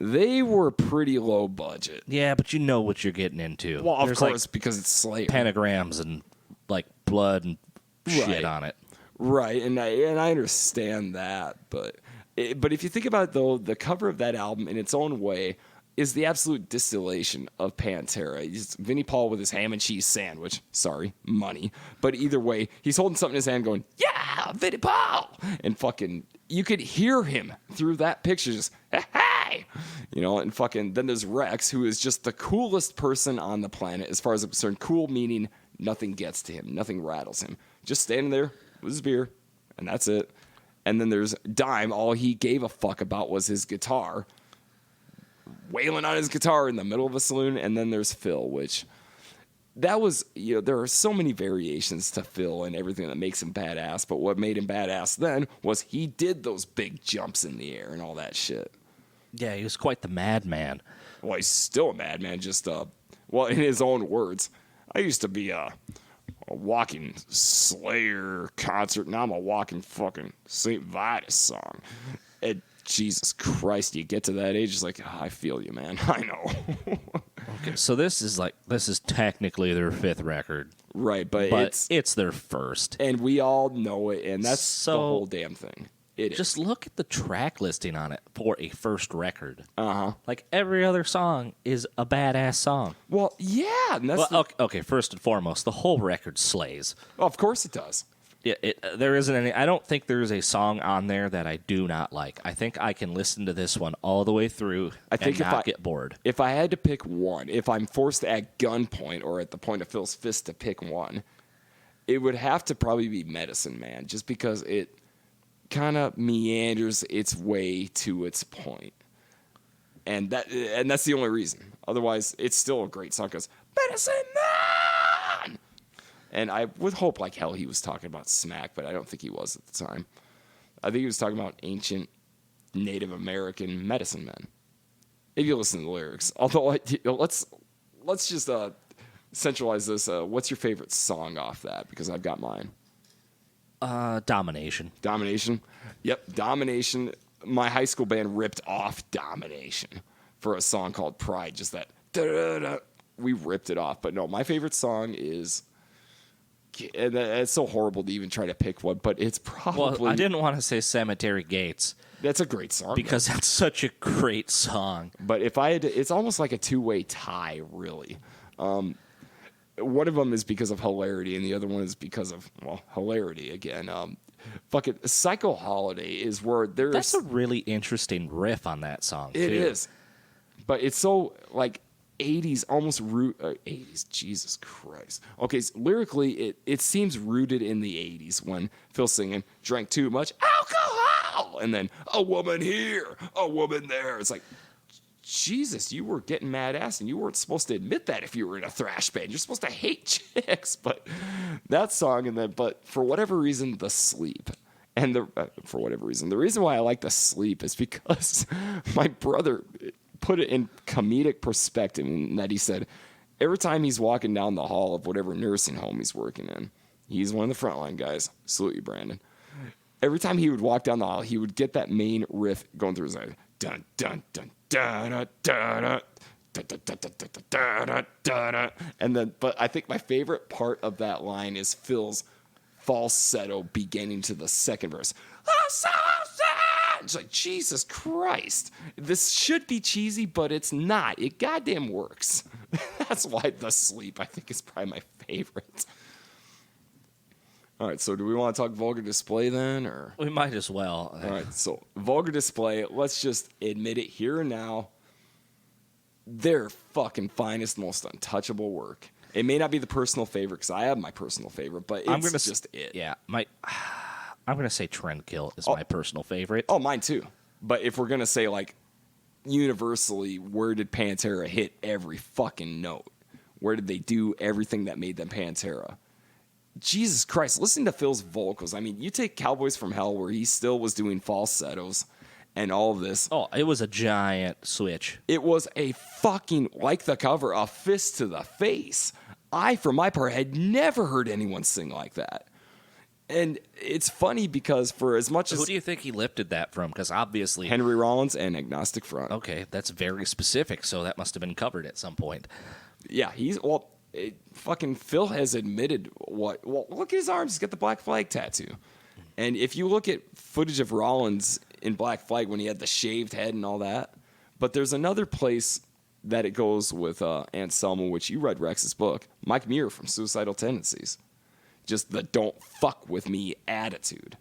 They were pretty low budget. Yeah, but you know what you're getting into. Well, of course, because it's Slayer. Pentagrams and like blood and shit Right. on it. Right, and I understand that, but if you think about it, though, the cover of that album in its own way is the absolute distillation of Pantera. It's Vinnie Paul with his ham and cheese sandwich. Sorry, money. But either way, he's holding something in his hand going, yeah, Vinnie Paul! And fucking, you could hear him through that picture just, hey! You know, and fucking then there's Rex, who is just the coolest person on the planet as far as I'm concerned. Cool meaning nothing gets to him, nothing rattles him. Just standing there with his beer, and that's it. And then there's Dime. All he gave a fuck about was his guitar, wailing on his guitar in the middle of a saloon. And then there's Phil, which that was, you know, there are so many variations to Phil and everything that makes him badass. But what made him badass then was he did those big jumps in the air and all that shit. Yeah, he was quite the madman. Well, he's still a madman. Just well, in his own words, I used to be a walking Slayer concert. Now I'm a walking fucking St. Vitus song. And Jesus Christ, you get to that age, it's like, I feel you, man. I know. Okay, so this is technically their 5th record, Right, but it's their first. and we all know it, and that's the So, whole damn thing. It is. Just look at the track listing on it for a first record. Uh-huh. Like every other song is a badass song. Well, yeah, and that's Well, okay, first and foremost, the whole record slays. of course it does. Yeah, there isn't any. I don't think there's a song on there that I do not like. I think I can listen to this one all the way through and not get bored. If I had to pick one, if I'm forced at gunpoint or at the point of Phil's fist to pick one, it would have to probably be Medicine Man, just because it kind of meanders its way to its point. And that's the only reason. Otherwise, it's still a great song because Medicine Man! And I would hope like hell he was talking about smack, but I don't think he was at the time. I think he was talking about ancient Native American medicine men. If you listen to the lyrics. Although, let's just centralize this. What's your favorite song off that? Because I've got mine. Domination. Domination? Yep, Domination. My high school band ripped off Domination for a song called Pride. Just that. Da-da-da-da. We ripped it off. But no, my favorite song is... And it's so horrible to even try to pick one, but it's probably... Well, I didn't want to say Cemetery Gates. That's a great song. Because that's such a great song. But if I had to... It's almost like a two-way tie, really. One of them is because of hilarity, and the other one is because of, well, hilarity again. Fucking Psycho Holiday is where there's... That's a really interesting riff on that song, too. It is. But it's so, like, 80s, almost 80s, Jesus Christ. Okay, so lyrically, it seems rooted in the 80s when Phil's singing, drank too much alcohol, and then a woman here, a woman there. It's like, Jesus, you were getting mad ass, and you weren't supposed to admit that if you were in a thrash band. You're supposed to hate chicks, but that song, and then, but for whatever reason, The Sleep. And for whatever reason, the reason why I like The Sleep is because my brother put it in comedic perspective, in that he said every time he's walking down the hall of whatever nursing home he's working in, he's one of the frontline guys. Salute you, Brandon. Every time he would walk down the hall, he would get that main riff going through his head. Dun, dun, dun, dun, dun, dun, dun, dun. And then, but I think my favorite part of that line is Phil's falsetto beginning to the second verse. It's like, Jesus Christ. This should be cheesy, but it's not. It goddamn works. That's why The Sleep, I think, is probably my favorite. All right, so do we want to talk Vulgar Display then? Or We might as well. all right, so Vulgar Display, let's just admit it here and now. Their fucking finest, most untouchable work. It may not be the personal favorite, because I have my personal favorite, but it's just it. Yeah, I'm going to say Trendkill is my personal favorite. Oh, mine too. But if we're going to say, like, universally, where did Pantera hit every fucking note? Where did they do everything that made them Pantera? Jesus Christ, listen to Phil's vocals. I mean, you take Cowboys From Hell, where he still was doing falsettos and all of this. Oh, it was a giant switch. It was a fucking, like the cover, a fist to the face. I, for my part, had never heard anyone sing like that. And it's funny because for as much as... Who do you think he lifted that from? Because obviously... Henry Rollins and Agnostic Front. Okay, that's very specific, so that must have been covered at some point. Yeah, fucking Phil has admitted what... Well, look at his arms. He's got the Black Flag tattoo. And if you look at footage of Rollins in Black Flag when he had the shaved head and all that, but there's another place that it goes with Anselmo, which you read Rex's book, Mike Muir from Suicidal Tendencies. Just the don't fuck with me attitude,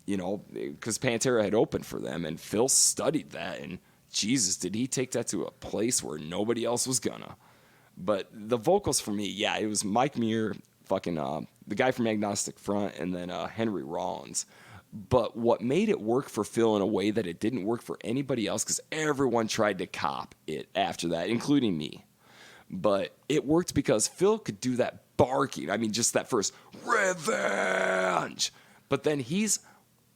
you know, because Pantera had opened for them, and Phil studied that and Jesus, did he take that to a place where nobody else was gonna? But the vocals for me, yeah, it was Mike Muir, fucking the guy from Agnostic Front, and then Henry Rollins. But what made it work for Phil in a way that it didn't work for anybody else, because everyone tried to cop it after that, including me. But it worked because Phil could do that barking. I mean, just that first revenge. But then he's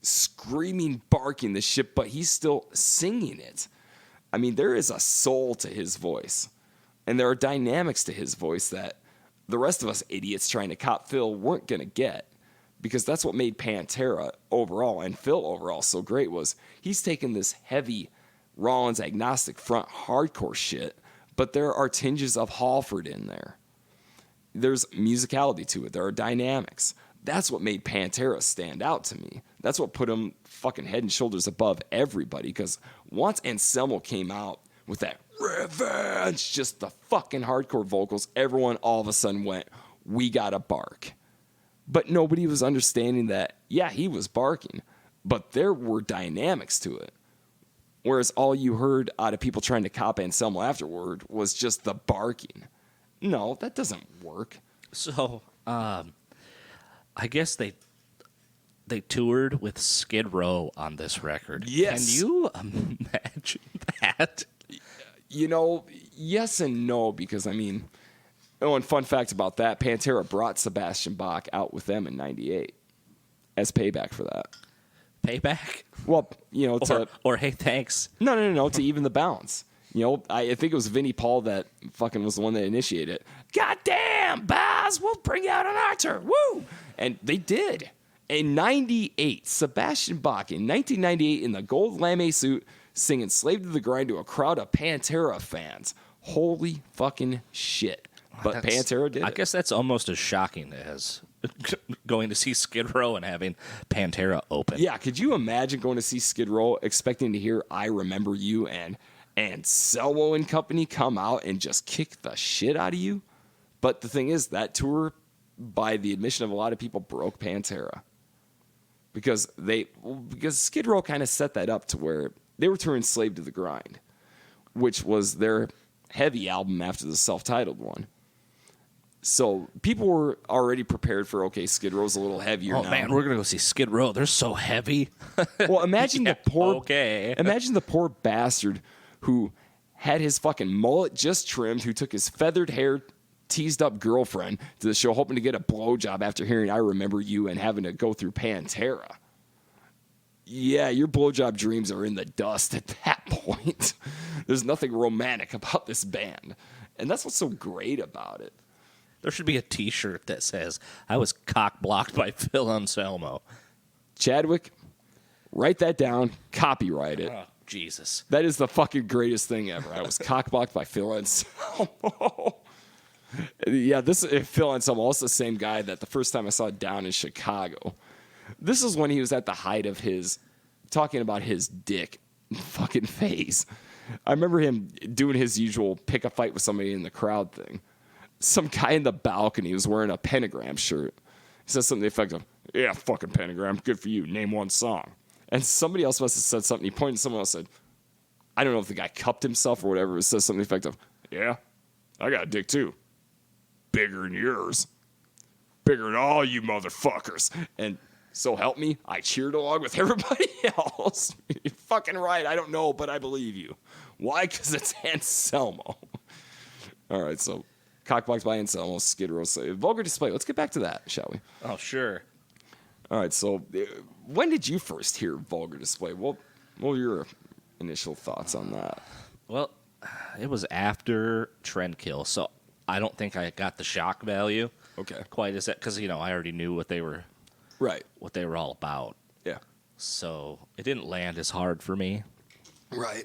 screaming, barking the shit, but he's still singing it. I mean, there is a soul to his voice. And there are dynamics to his voice that the rest of us idiots trying to cop Phil weren't going to get. Because that's what made Pantera overall and Phil overall so great was he's taken this heavy Rollins Agnostic Front hardcore shit, but there are tinges of Halford in there. There's musicality to it. There are dynamics. That's what made Pantera stand out to me. That's what put him fucking head and shoulders above everybody. Because once Anselmo came out with that revenge, just the fucking hardcore vocals, everyone all of a sudden went, we gotta bark. But nobody was understanding that, yeah, he was barking, but there were dynamics to it. Whereas all you heard out of people trying to cop Anselmo afterward was just the barking. No, that doesn't work. So, I guess they toured with Skid Row on this record. Yes. Can you imagine that? You know, yes and no, because, I mean... Oh, and fun fact about that, Pantera brought Sebastian Bach out with them in 98 as payback for that. Payback? Well, you know, or hey, thanks. No, to even the balance. You know, I think it was Vinnie Paul that fucking was the one that initiated it. Goddamn, Baz, we'll bring you out on our tour. Woo! And they did. In 98, Sebastian Bach, in 1998, in the gold lame suit, singing Slave to the Grind to a crowd of Pantera fans. Holy fucking shit. But Pantera did it. I guess that's almost as shocking as going to see Skid Row and having Pantera open. Yeah, could you imagine going to see Skid Row expecting to hear I Remember You and Selwo and company come out and just kick the shit out of you? But the thing is, that tour, by the admission of a lot of people, broke Pantera. Because Skid Row kind of set that up to where they were touring Slave to the Grind, which was their heavy album after the self-titled one. So people were already prepared for, okay, Skid Row's a little heavier now. Oh, man, we're going to go see Skid Row. They're so heavy. Well, imagine imagine the poor bastard who had his fucking mullet just trimmed, who took his feathered hair, teased up girlfriend to the show hoping to get a blowjob after hearing I Remember You and having to go through Pantera. Yeah, your blowjob dreams are in the dust at that point. There's nothing romantic about this band. And that's what's so great about it. There should be a T-shirt that says, I was cock-blocked by Phil Anselmo. Chadwick, write that down, copyright it. Oh, Jesus. That is the fucking greatest thing ever. I was cock-blocked by Phil Anselmo. Yeah, Phil Anselmo, also the same guy that the first time I saw down in Chicago. This is when he was at the height of his, talking about his dick fucking phase. I remember him doing his usual pick a fight with somebody in the crowd thing. Some guy in the balcony was wearing a Pentagram shirt. He says something to the effect of, yeah, fucking Pentagram, good for you, name one song. And somebody else must have said something. He pointed to someone else and said, I don't know if the guy cupped himself or whatever, but says something to the effect of, yeah, I got a dick too. Bigger than yours. Bigger than all you motherfuckers. And so help me, I cheered along with everybody else. You're fucking right, I don't know, but I believe you. Why? Because it's Anselmo. All right, so cockblocked by Anselmo, Skid Row, Vulgar Display. Let's get back to that, shall we? Oh, sure. All right, so when did you first hear Vulgar Display? What were your initial thoughts on that? Well, it was after Trendkill, so I don't think I got the shock value. Okay. Quite as that, because, I already knew what they were all about. Yeah. So it didn't land as hard for me. Right.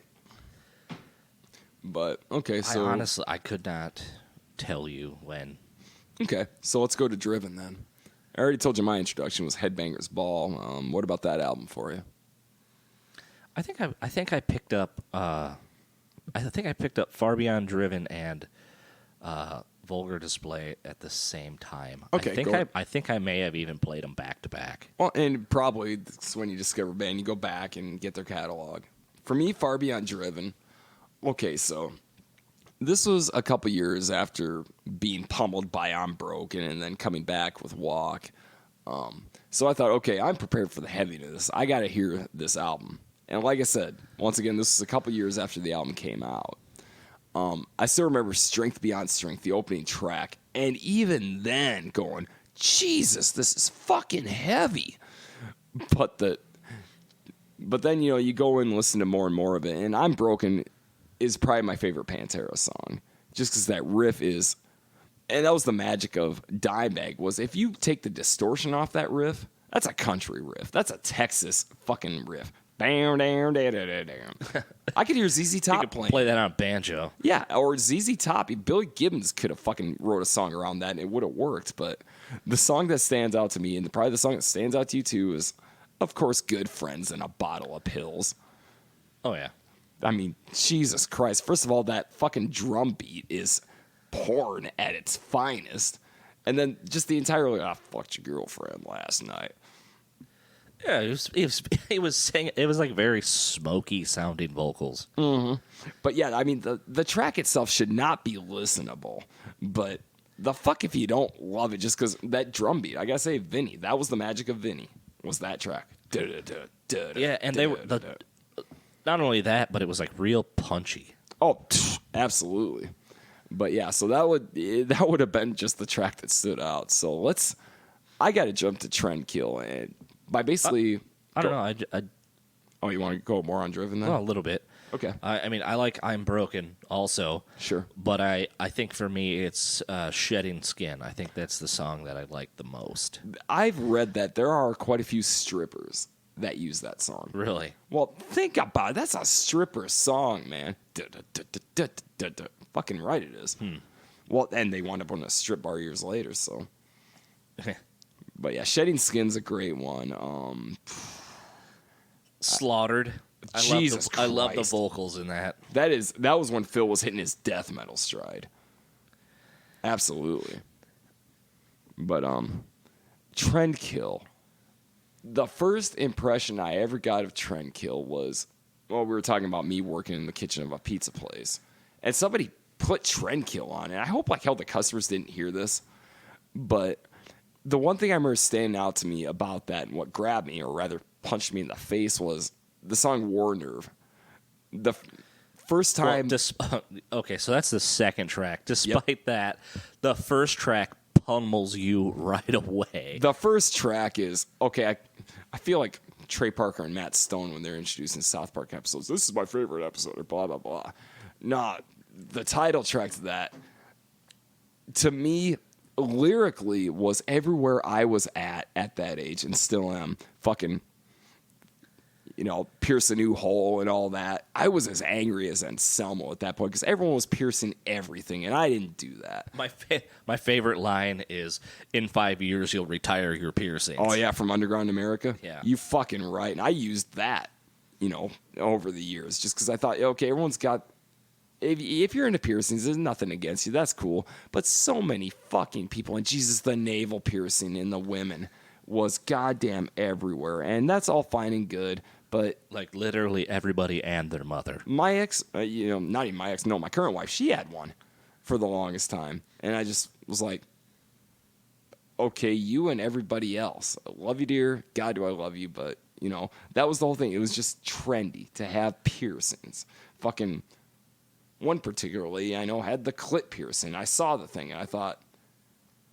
But, okay, so... I could not tell you when. Okay, so let's go to Driven then. I already told you my introduction was Headbangers Ball. What about that album for you? I think I picked up Far Beyond Driven and Vulgar Display at the same time. Okay, I think I may have even played them back to back. Well, and probably it's when you discover a band, you go back and get their catalog. For me, Far Beyond Driven. Okay, so this was a couple years after being pummeled by I'm Broken and then coming back with Walk. So I thought, okay, I'm prepared for the heaviness. I got to hear this album. And like I said, once again, this is a couple years after the album came out. I still remember Strength Beyond Strength, the opening track. And even then going, Jesus, this is fucking heavy. But then, you know, you go and listen to more and more of it. And I'm Broken is probably my favorite Pantera song. Just because that riff is... And that was the magic of Dimebag, was if you take the distortion off that riff, that's a country riff. That's a Texas fucking riff. Bam, down, down, down, down. I could hear ZZ Top You could playing. play that on a banjo. Yeah, or ZZ Top. Billy Gibbons could have fucking wrote a song around that and it would have worked. But the song that stands out to me, and probably the song that stands out to you too, is, of course, Good Friends and a Bottle of Pills. Oh, yeah. I mean, Jesus Christ. First of all, that fucking drum beat is porn at its finest. And then just the entire, like, I fucked your girlfriend last night. Yeah, he was saying it was like very smoky sounding vocals. But yeah, I mean, the track itself should not be listenable. But the fuck if you don't love it just because that drum beat. I gotta say, Vinny, that was the magic of Vinny, was that track. Yeah, and they were not only that, but it was like real punchy. Oh, absolutely. But yeah, so that would have been just the track that stood out. So I got to jump to Trendkill, and by basically, I don't know. Oh, you want to go more on Driven then? Well, a little bit. Okay. I mean, I like I'm Broken also. Sure. But I think for me, it's Shedding Skin. I think that's the song that I like the most. I've read that there are quite a few strippers that use that song. Really? Well, think about it. That's a stripper song, man. Fucking right it is. Well, and they wound up on a strip bar years later, so. But yeah, Shedding Skin's a great one. Slaughtered. I love the vocals in that. That was when Phil was hitting his death metal stride. Absolutely. But Trendkill. The first impression I ever got of Trendkill was, well, we were talking about me working in the kitchen of a pizza place, and somebody put Trendkill on, and I hope like hell the customers didn't hear this, but the one thing I remember standing out to me about that and what grabbed me, or rather punched me in the face, was the song War Nerve. The first time... okay, so that's the second track. Despite that, the first track pummels you right away. The first track is, okay, I feel like Trey Parker and Matt Stone when they're introducing South Park episodes. This is my favorite episode, or blah, blah, blah. Nah, the title track to that, to me, lyrically, was everywhere I was at that age, and still am. Fucking, you know, pierce a new hole and all that. I was as angry as Anselmo at that point because everyone was piercing everything, and I didn't do that. My favorite line is, "In 5 years, you'll retire your piercings." Oh, yeah, from Underground America? Yeah. You fucking right. And I used that, you know, over the years just because I thought, okay, everyone's got... If you're into piercings, there's nothing against you. That's cool. But so many fucking people, and Jesus, the navel piercing in the women was goddamn everywhere. And that's all fine and good, but... Like literally everybody and their mother. My ex, you know, not even my ex, no, my current wife, she had one for the longest time. And I just was like, okay, you and everybody else. I love you, dear. God, do I love you. But, you know, that was the whole thing. It was just trendy to have piercings. Fucking... One particularly, I know, had the clit piercing. I saw the thing, and I thought,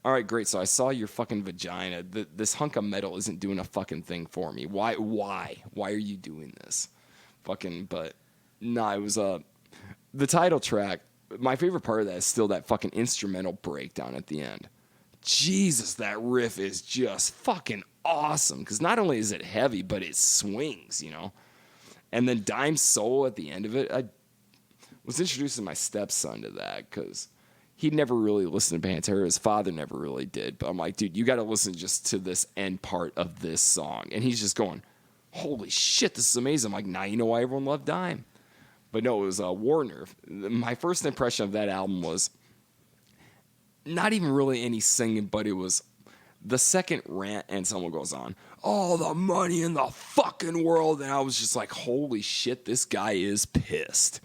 all right, great, so I saw your fucking vagina. This hunk of metal isn't doing a fucking thing for me. Why? Why are you doing this? Fucking, but, nah, it was, the title track, my favorite part of that is still that fucking instrumental breakdown at the end. Jesus, that riff is just fucking awesome, because not only is it heavy, but it swings, you know? And then Dime's solo at the end of it, I was introducing my stepson to that because he'd never really listened to Pantera. His father never really did. But I'm like, dude, you got to listen just to this end part of this song. And he's just going, holy shit, this is amazing. I'm like, now you know why everyone loved Dime. But no, it was War Nerve. My first impression of that album was not even really any singing, but it was the second rant and someone goes on, all the money in the fucking world. And I was just like, holy shit, this guy is pissed,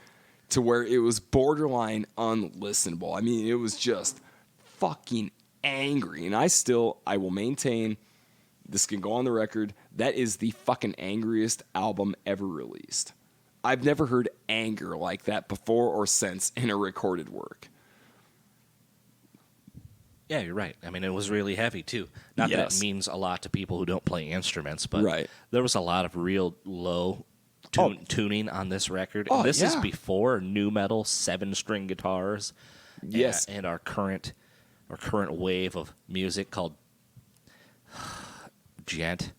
to where it was borderline unlistenable. I mean, it was just fucking angry. And I will maintain, this can go on the record, that is the fucking angriest album ever released. I've never heard anger like that before or since in a recorded work. Yeah, you're right. I mean, it was really heavy, too. Not that it means a lot to people who don't play instruments, but there was a lot of real low tuning on this record. And this is before nu metal 7-string guitars. Yes. And our current wave of music called gent.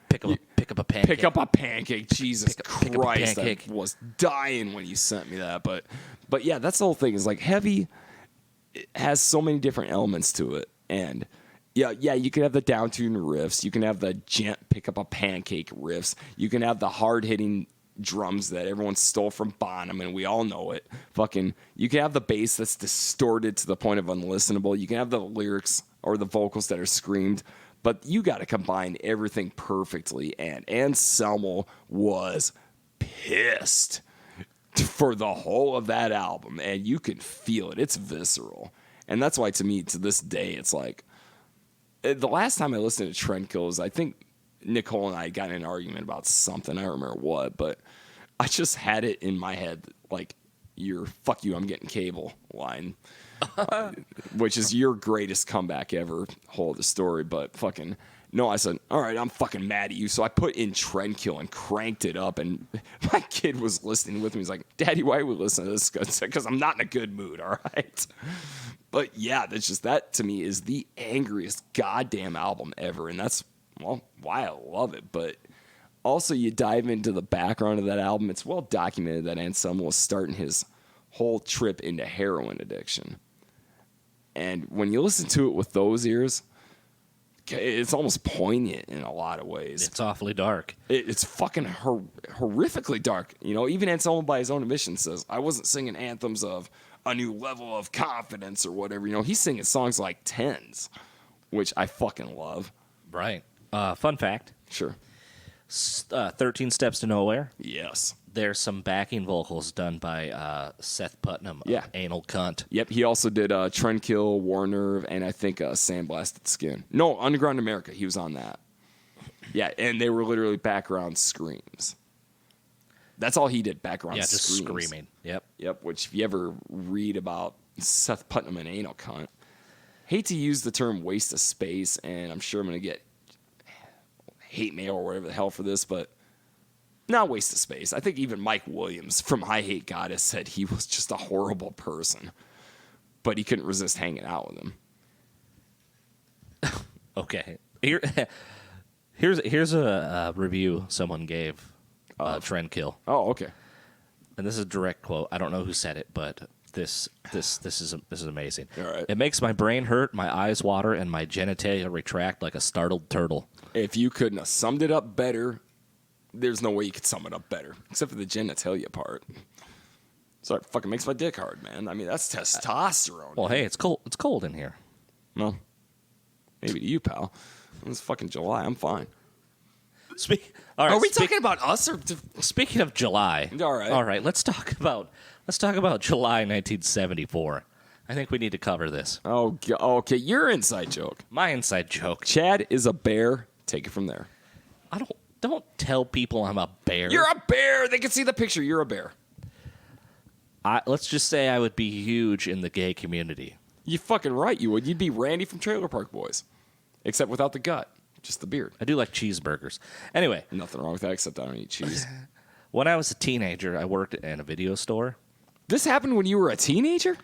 Pick up a pancake. Pick up a pancake. Jesus pick up a Christ. pancake. I was dying when you sent me that. But yeah, that's the whole thing. Is like heavy, it has so many different elements to it. And yeah, you can have the down-tuned riffs. You can have the gent pick up a pancake riffs. You can have the hard-hitting drums that everyone stole from Bonham, and we all know it. You can have the bass that's distorted to the point of unlistenable. You can have the lyrics or the vocals that are screamed. But you got to combine everything perfectly. And Anselmo was pissed for the whole of that album. And you can feel it. It's visceral. And that's why, to me, to this day, it's like, the last time I listened to Trendkill is, I think Nicole and I got in an argument about something. I don't remember what. But I just had it in my head, like, fuck you, I'm getting cable line. Which is your greatest comeback ever, whole of the story. But fucking no, I said, all right, I'm fucking mad at you. So I put in Trendkill and cranked it up, and my kid was listening with me. He's like, Daddy, why are we listening to this? Because I'm not in a good mood, all right? But yeah, that to me is the angriest goddamn album ever, and that's why I love it. But also, you dive into the background of that album, it's well documented that Anselmo was starting his whole trip into heroin addiction. And when you listen to it with those ears, it's almost poignant in a lot of ways. It's awfully dark. It's fucking horrifically dark. You know, even Anselmo, by his own admission, says, I wasn't singing anthems of a new level of confidence or whatever. You know, he's singing songs like Tens, which I fucking love. Right. Fun fact. Sure. 13 Steps to Nowhere. Yes. There's some backing vocals done by Seth Putnam, Anal Cunt. Yep, he also did Trendkill, War Nerve, and I think Sandblasted Skin. No, Underground America, he was on that. Yeah, and they were literally background screams. That's all he did, background screams. Yeah, just screaming. Yep, which if you ever read about Seth Putnam and Anal Cunt, hate to use the term waste of space, and I'm sure I'm going to get hate mail or whatever the hell for this, but not waste of space. I think even Mike Williams from I Hate Goddess said he was just a horrible person, but he couldn't resist hanging out with him. Okay. Here's a review someone gave Trendkill. Oh, okay. And this is a direct quote. I don't know who said it, but this is amazing. All right. It makes my brain hurt, my eyes water, and my genitalia retract like a startled turtle. If you couldn't have summed it up better, there's no way you could sum it up better, except for the genitalia part. So it fucking makes my dick hard, man. I mean, that's testosterone. Well, hey, it's cold. It's cold in here. Well, maybe to you, pal. It's fucking July. I'm fine. All right, are we talking about us or? Speaking of July, all right. Let's talk about July 1974. I think we need to cover this. Oh, okay. Your inside joke. My inside joke. Chad is a bear. Take it from there. Don't tell people I'm a bear. You're a bear. They can see the picture. You're a bear. Let's just say I would be huge in the gay community. You fucking right you would. You'd be Randy from Trailer Park Boys, except without the gut, just the beard. I do like cheeseburgers. Anyway. Nothing wrong with that, except I don't eat cheese. When I was a teenager, I worked in a video store. This happened when you were a teenager?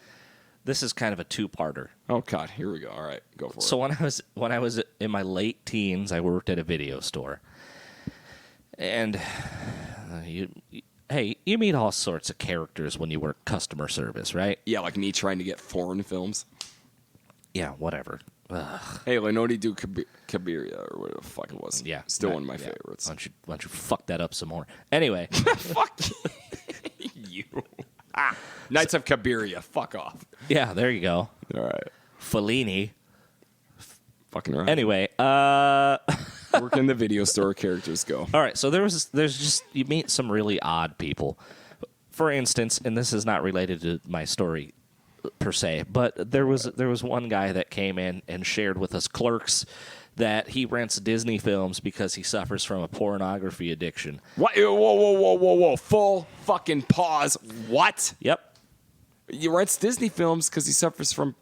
This is kind of a two-parter. Oh, God. Here we go. All right. Go for it. So when I was in my late teens, I worked at a video store. And you meet all sorts of characters when you work customer service, right? Yeah, like me trying to get foreign films. Yeah, whatever. Ugh. Hey, Lenoti do Cabiria, or whatever the fuck it was. Yeah. Still one of my favorites. Why don't you fuck that up some more? Anyway. Fuck you. Knights of Cabiria. Fuck off. Yeah, there you go. All right. Fellini. Fucking right. Anyway, where can the video store characters go? All right, so there's just, you meet some really odd people. For instance, and this is not related to my story per se, but there was one guy that came in and shared with us clerks that he rents Disney films because he suffers from a pornography addiction. What? Whoa. Full fucking pause. What? Yep. He rents Disney films because he suffers from...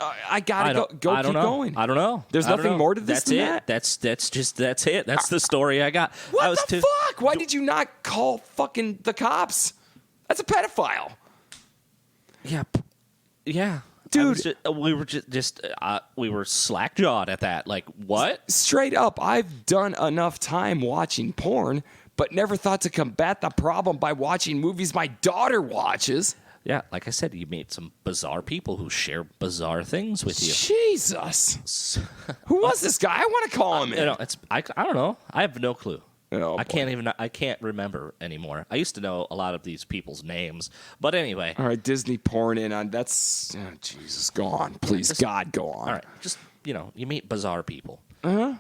I gotta go. Keep going. I don't know. There's nothing more to this than that? That's it. That's the story I got. What the fuck? Why did you not call fucking the cops? That's a pedophile. Yeah. Dude. We were slack-jawed at that. Like, what? Straight up, I've done enough time watching porn, but never thought to combat the problem by watching movies my daughter watches. Yeah, like I said, you meet some bizarre people who share bizarre things with you. Jesus. Who was this guy? I want to call him in. I don't know. I have no clue. Oh, I can't remember anymore. I used to know a lot of these people's names, but anyway. All right, Disney porn in on that's Jesus. Go on, please, God, go on. All right, just you meet bizarre people. I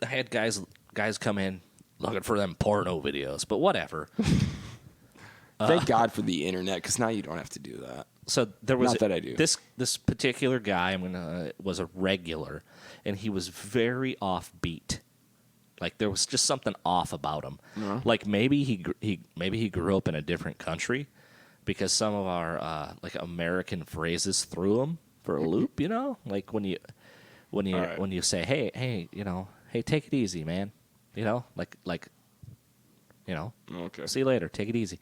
had guys come in looking for them porno videos, but whatever. Thank God for the internet, because now you don't have to do that. So there was not that I do. This particular guy was a regular, and he was very offbeat. Like there was just something off about him. Uh-huh. Like maybe he grew up in a different country, because some of our like American phrases threw him for a loop. Like when you say hey take it easy, man. Like okay. See you later. Take it easy.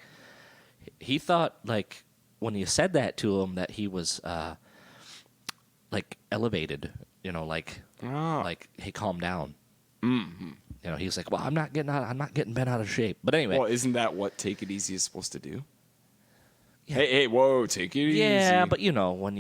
He thought, like, when you said that to him, that he was, like, elevated, like, hey, calm down. Mm-hmm. He's like, well, I'm not getting bent out of shape. But anyway. Well, isn't that what take it easy is supposed to do? Yeah. Hey, whoa, take it easy. Yeah, but, when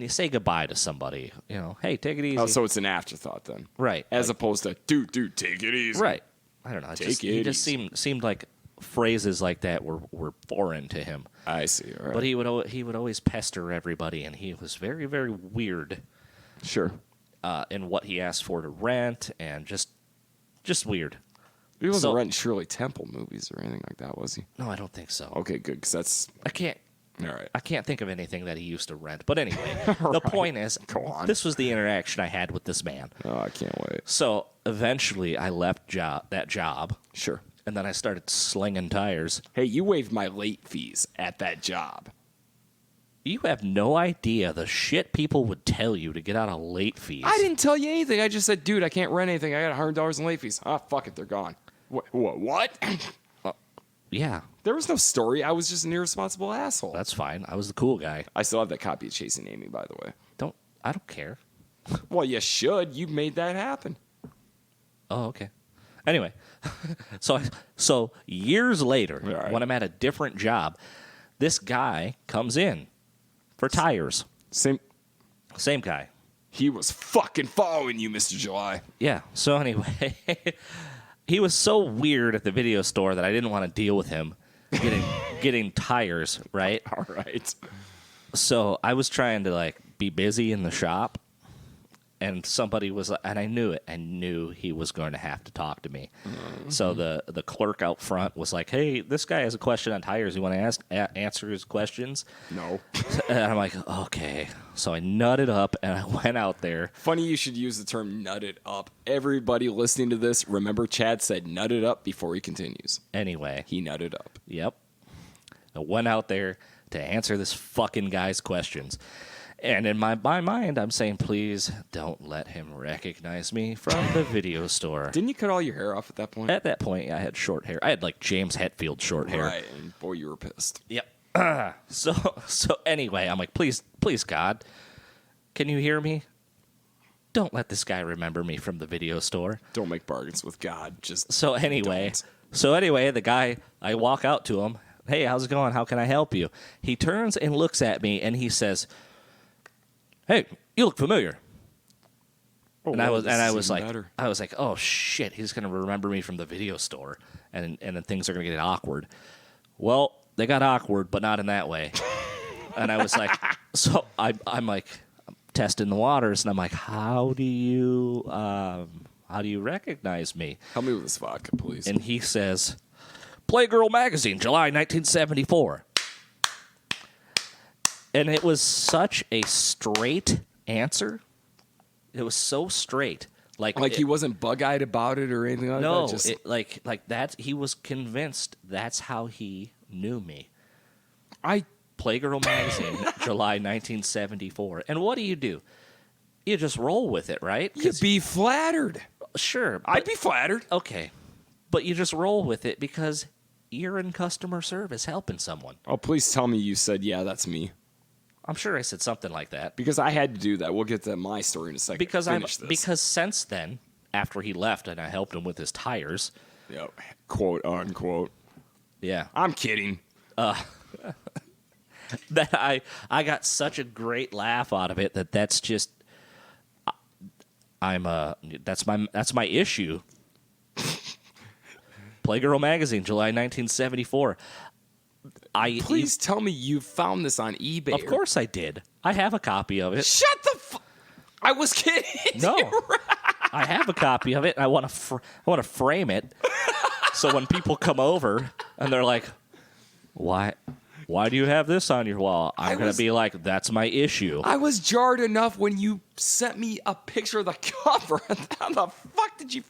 you say goodbye to somebody, hey, take it easy. Oh, so it's an afterthought then. Right. As opposed to, dude, take it easy. Right. I don't know. He just seemed like phrases like that were foreign to him. I see. All right. But he would always pester everybody, and he was very, very weird. Sure. In what he asked for to rent, and just weird. He wasn't renting Shirley Temple movies or anything like that, was he? No, I don't think so. Okay, good, because that's... I can't. All right. I can't think of anything that he used to rent. But anyway, the point is, this was the interaction I had with this man. Oh, I can't wait. So eventually, I left that job. Sure. And then I started slinging tires. Hey, you waived my late fees at that job. You have no idea the shit people would tell you to get out of late fees. I didn't tell you anything. I just said, dude, I can't rent anything. I got $100 in late fees. Ah, fuck it, they're gone. What? Yeah. There was no story. I was just an irresponsible asshole. That's fine. I was the cool guy. I still have that copy of Chasing Amy, by the way. I don't care. Well, you should. You made that happen. Oh, okay. Anyway, so years later, when I'm at a different job, this guy comes in for tires. Same guy. He was fucking following you, Mr. July. Yeah. So anyway, he was so weird at the video store that I didn't want to deal with him getting tires, right? All right. So I was trying to be busy in the shop. And somebody was, and I knew it. I knew he was going to have to talk to me. Mm-hmm. So the clerk out front was like, "Hey, this guy has a question on tires. You want to answer his questions?" No. And I'm like, "Okay." So I nutted up and I went out there. Funny you should use the term "nutted up." Everybody listening to this, remember Chad said "nutted up" before he continues. Anyway, he nutted up. Yep. I went out there to answer this fucking guy's questions. And in my mind, I'm saying, please don't let him recognize me from the video store. Didn't you cut all your hair off at that point? At that point, I had short hair. I had James Hetfield short hair. Right, and boy, you were pissed. Yep. So anyway, I'm like, please, God, can you hear me? Don't let this guy remember me from the video store. Don't make bargains with God. So anyway, the guy, I walk out to him. Hey, how's it going? How can I help you? He turns and looks at me and he says, "Hey, you look familiar." Oh, and I was like, "Oh shit, he's gonna remember me from the video store," and then things are gonna get awkward. Well, they got awkward, but not in that way. And I was like, I'm like, testing the waters, and I'm like, how do you recognize me? Help me with this vodka, please. And he says, Playgirl Magazine, July 1974. And it was such a straight answer. It was so straight. Like he wasn't bug-eyed about it or anything like that? No, like that. He was convinced that's how he knew me. Playgirl Magazine, July 1974. And what do? You just roll with it, right? You'd be flattered. Sure. I'd be flattered. Okay. But you just roll with it because you're in customer service helping someone. Oh, please tell me you said, yeah, that's me. I'm sure I said something like that. Because I had to do that. We'll get to my story in a second. Because since then, after he left and I helped him with his tires. Yep. Quote, unquote. Yeah. I'm kidding. That I got such a great laugh out of it that's just that's my issue. Playgirl Magazine, July 1974. Please tell me you found this on eBay. Of course I did. I have a copy of it. Shut the I was kidding. No. I have a copy of it. I want to frame it so when people come over and they're like, "Why do you have this on your wall?" I'm going to be like, "That's my issue." I was jarred enough when you sent me a picture of the cover. How the fuck did you?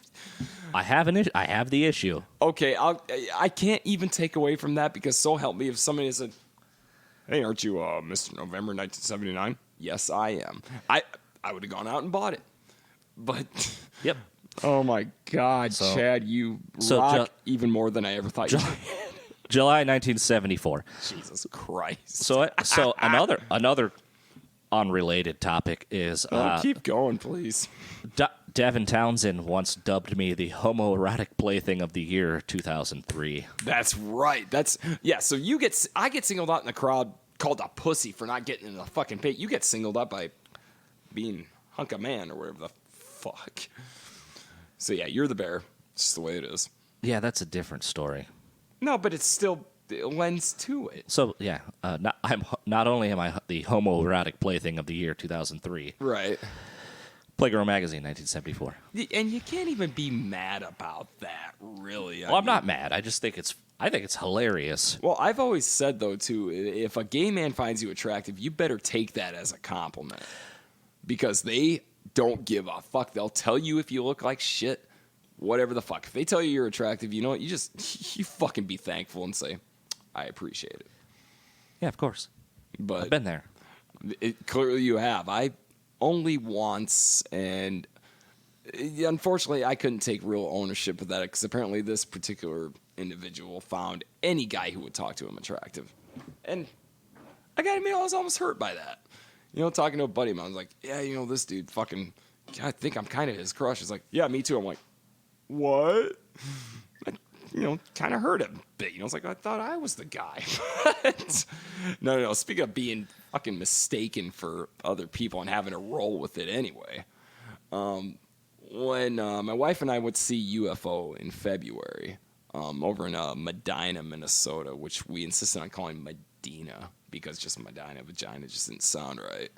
I have I have the issue. Okay, I can't even take away from that because so help me if somebody said, "Hey, aren't you Mr. November 1979?" Yes, I am. I would have gone out and bought it. But yep. Oh my God, Chad, you rock even more than I ever thought you did. July 1974. Jesus Christ. So another unrelated topic is keep going, please. Devin Townsend once dubbed me the homoerotic plaything of the year 2003. That's right. So I get singled out in the crowd called a pussy for not getting in the fucking pit. You get singled out by being hunk of man or whatever the fuck. So yeah, you're the bear. It's just the way it is. Yeah, that's a different story. No, but it lends to it. So yeah, not only am I the homoerotic plaything of the year 2003. Right. Playgirl Magazine 1974. And you can't even be mad about that, really. I'm not mad. I just think it's hilarious. Well, I've always said though too, if a gay man finds you attractive, you better take that as a compliment. Because they don't give a fuck. They'll tell you if you look like shit, whatever the fuck. If they tell you you're attractive, you know what? You fucking be thankful and say, I appreciate it. Yeah, of course. But I've been there. Clearly you have. I only once, and unfortunately I couldn't take real ownership of that because apparently this particular individual found any guy who would talk to him attractive. And I gotta admit, I was almost hurt by that. You know, talking to a buddy of mine, I was like, yeah, you know, this dude fucking, I think I'm kind of his crush. He's like, yeah, me too. I'm like, what? Kind of hurt him a bit. It's like, I thought I was the guy. No. Speaking of being fucking mistaken for other people and having to roll with it anyway. When my wife and I went to see UFO in February over in Medina, Minnesota, which we insisted on calling Medina because just Medina, vagina just didn't sound right.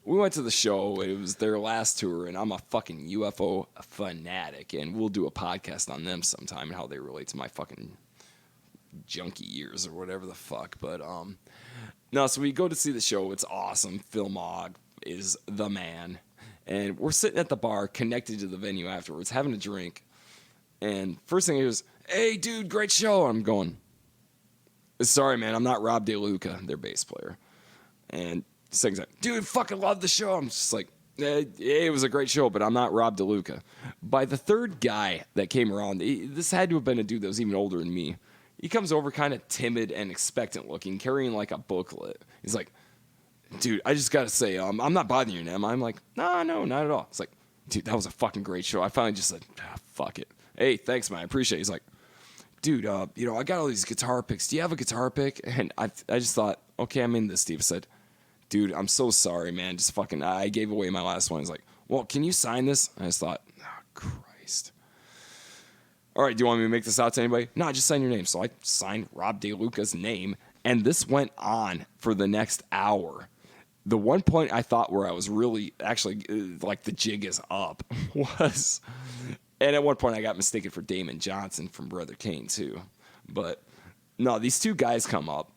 We went to the show. It was their last tour, and I'm a fucking UFO fanatic, and we'll do a podcast on them sometime and how they relate to my fucking junkie years or whatever the fuck. But no, so we go to see the show. It's awesome. Phil Mogg is the man, and we're sitting at the bar connected to the venue afterwards, having a drink. And first thing he goes, "Hey, dude, great show." I'm going, "Sorry, man, I'm not Rob DeLuca, their bass player." And things like, "Dude, fucking love the show." I'm just like, it was a great show, but I'm not Rob DeLuca. By the third guy that came around, this had to have been a dude that was even older than me. He comes over kind of timid and expectant looking, carrying like a booklet. He's like, "Dude, I just got to say, I'm not bothering you, Nam." I'm like, no, not at all. It's like, "Dude, that was a fucking great show." I finally just said, fuck it. "Hey, thanks, man. I appreciate it." He's like, "Dude, I got all these guitar picks. Do you have a guitar pick?" And I just thought, okay, I'm in this. Steve said, "Dude, I'm so sorry, man. Just fucking, I gave away my last one." He's like, "Well, can you sign this?" And I just thought, oh, Christ. "All right, do you want me to make this out to anybody?" "No, just sign your name." So I signed Rob DeLuca's name, and this went on for the next hour. the one point I thought where I was really actually like the jig is up was, and at one point I got mistaken for Damon Johnson from Brother Kane too. But no, these two guys come up,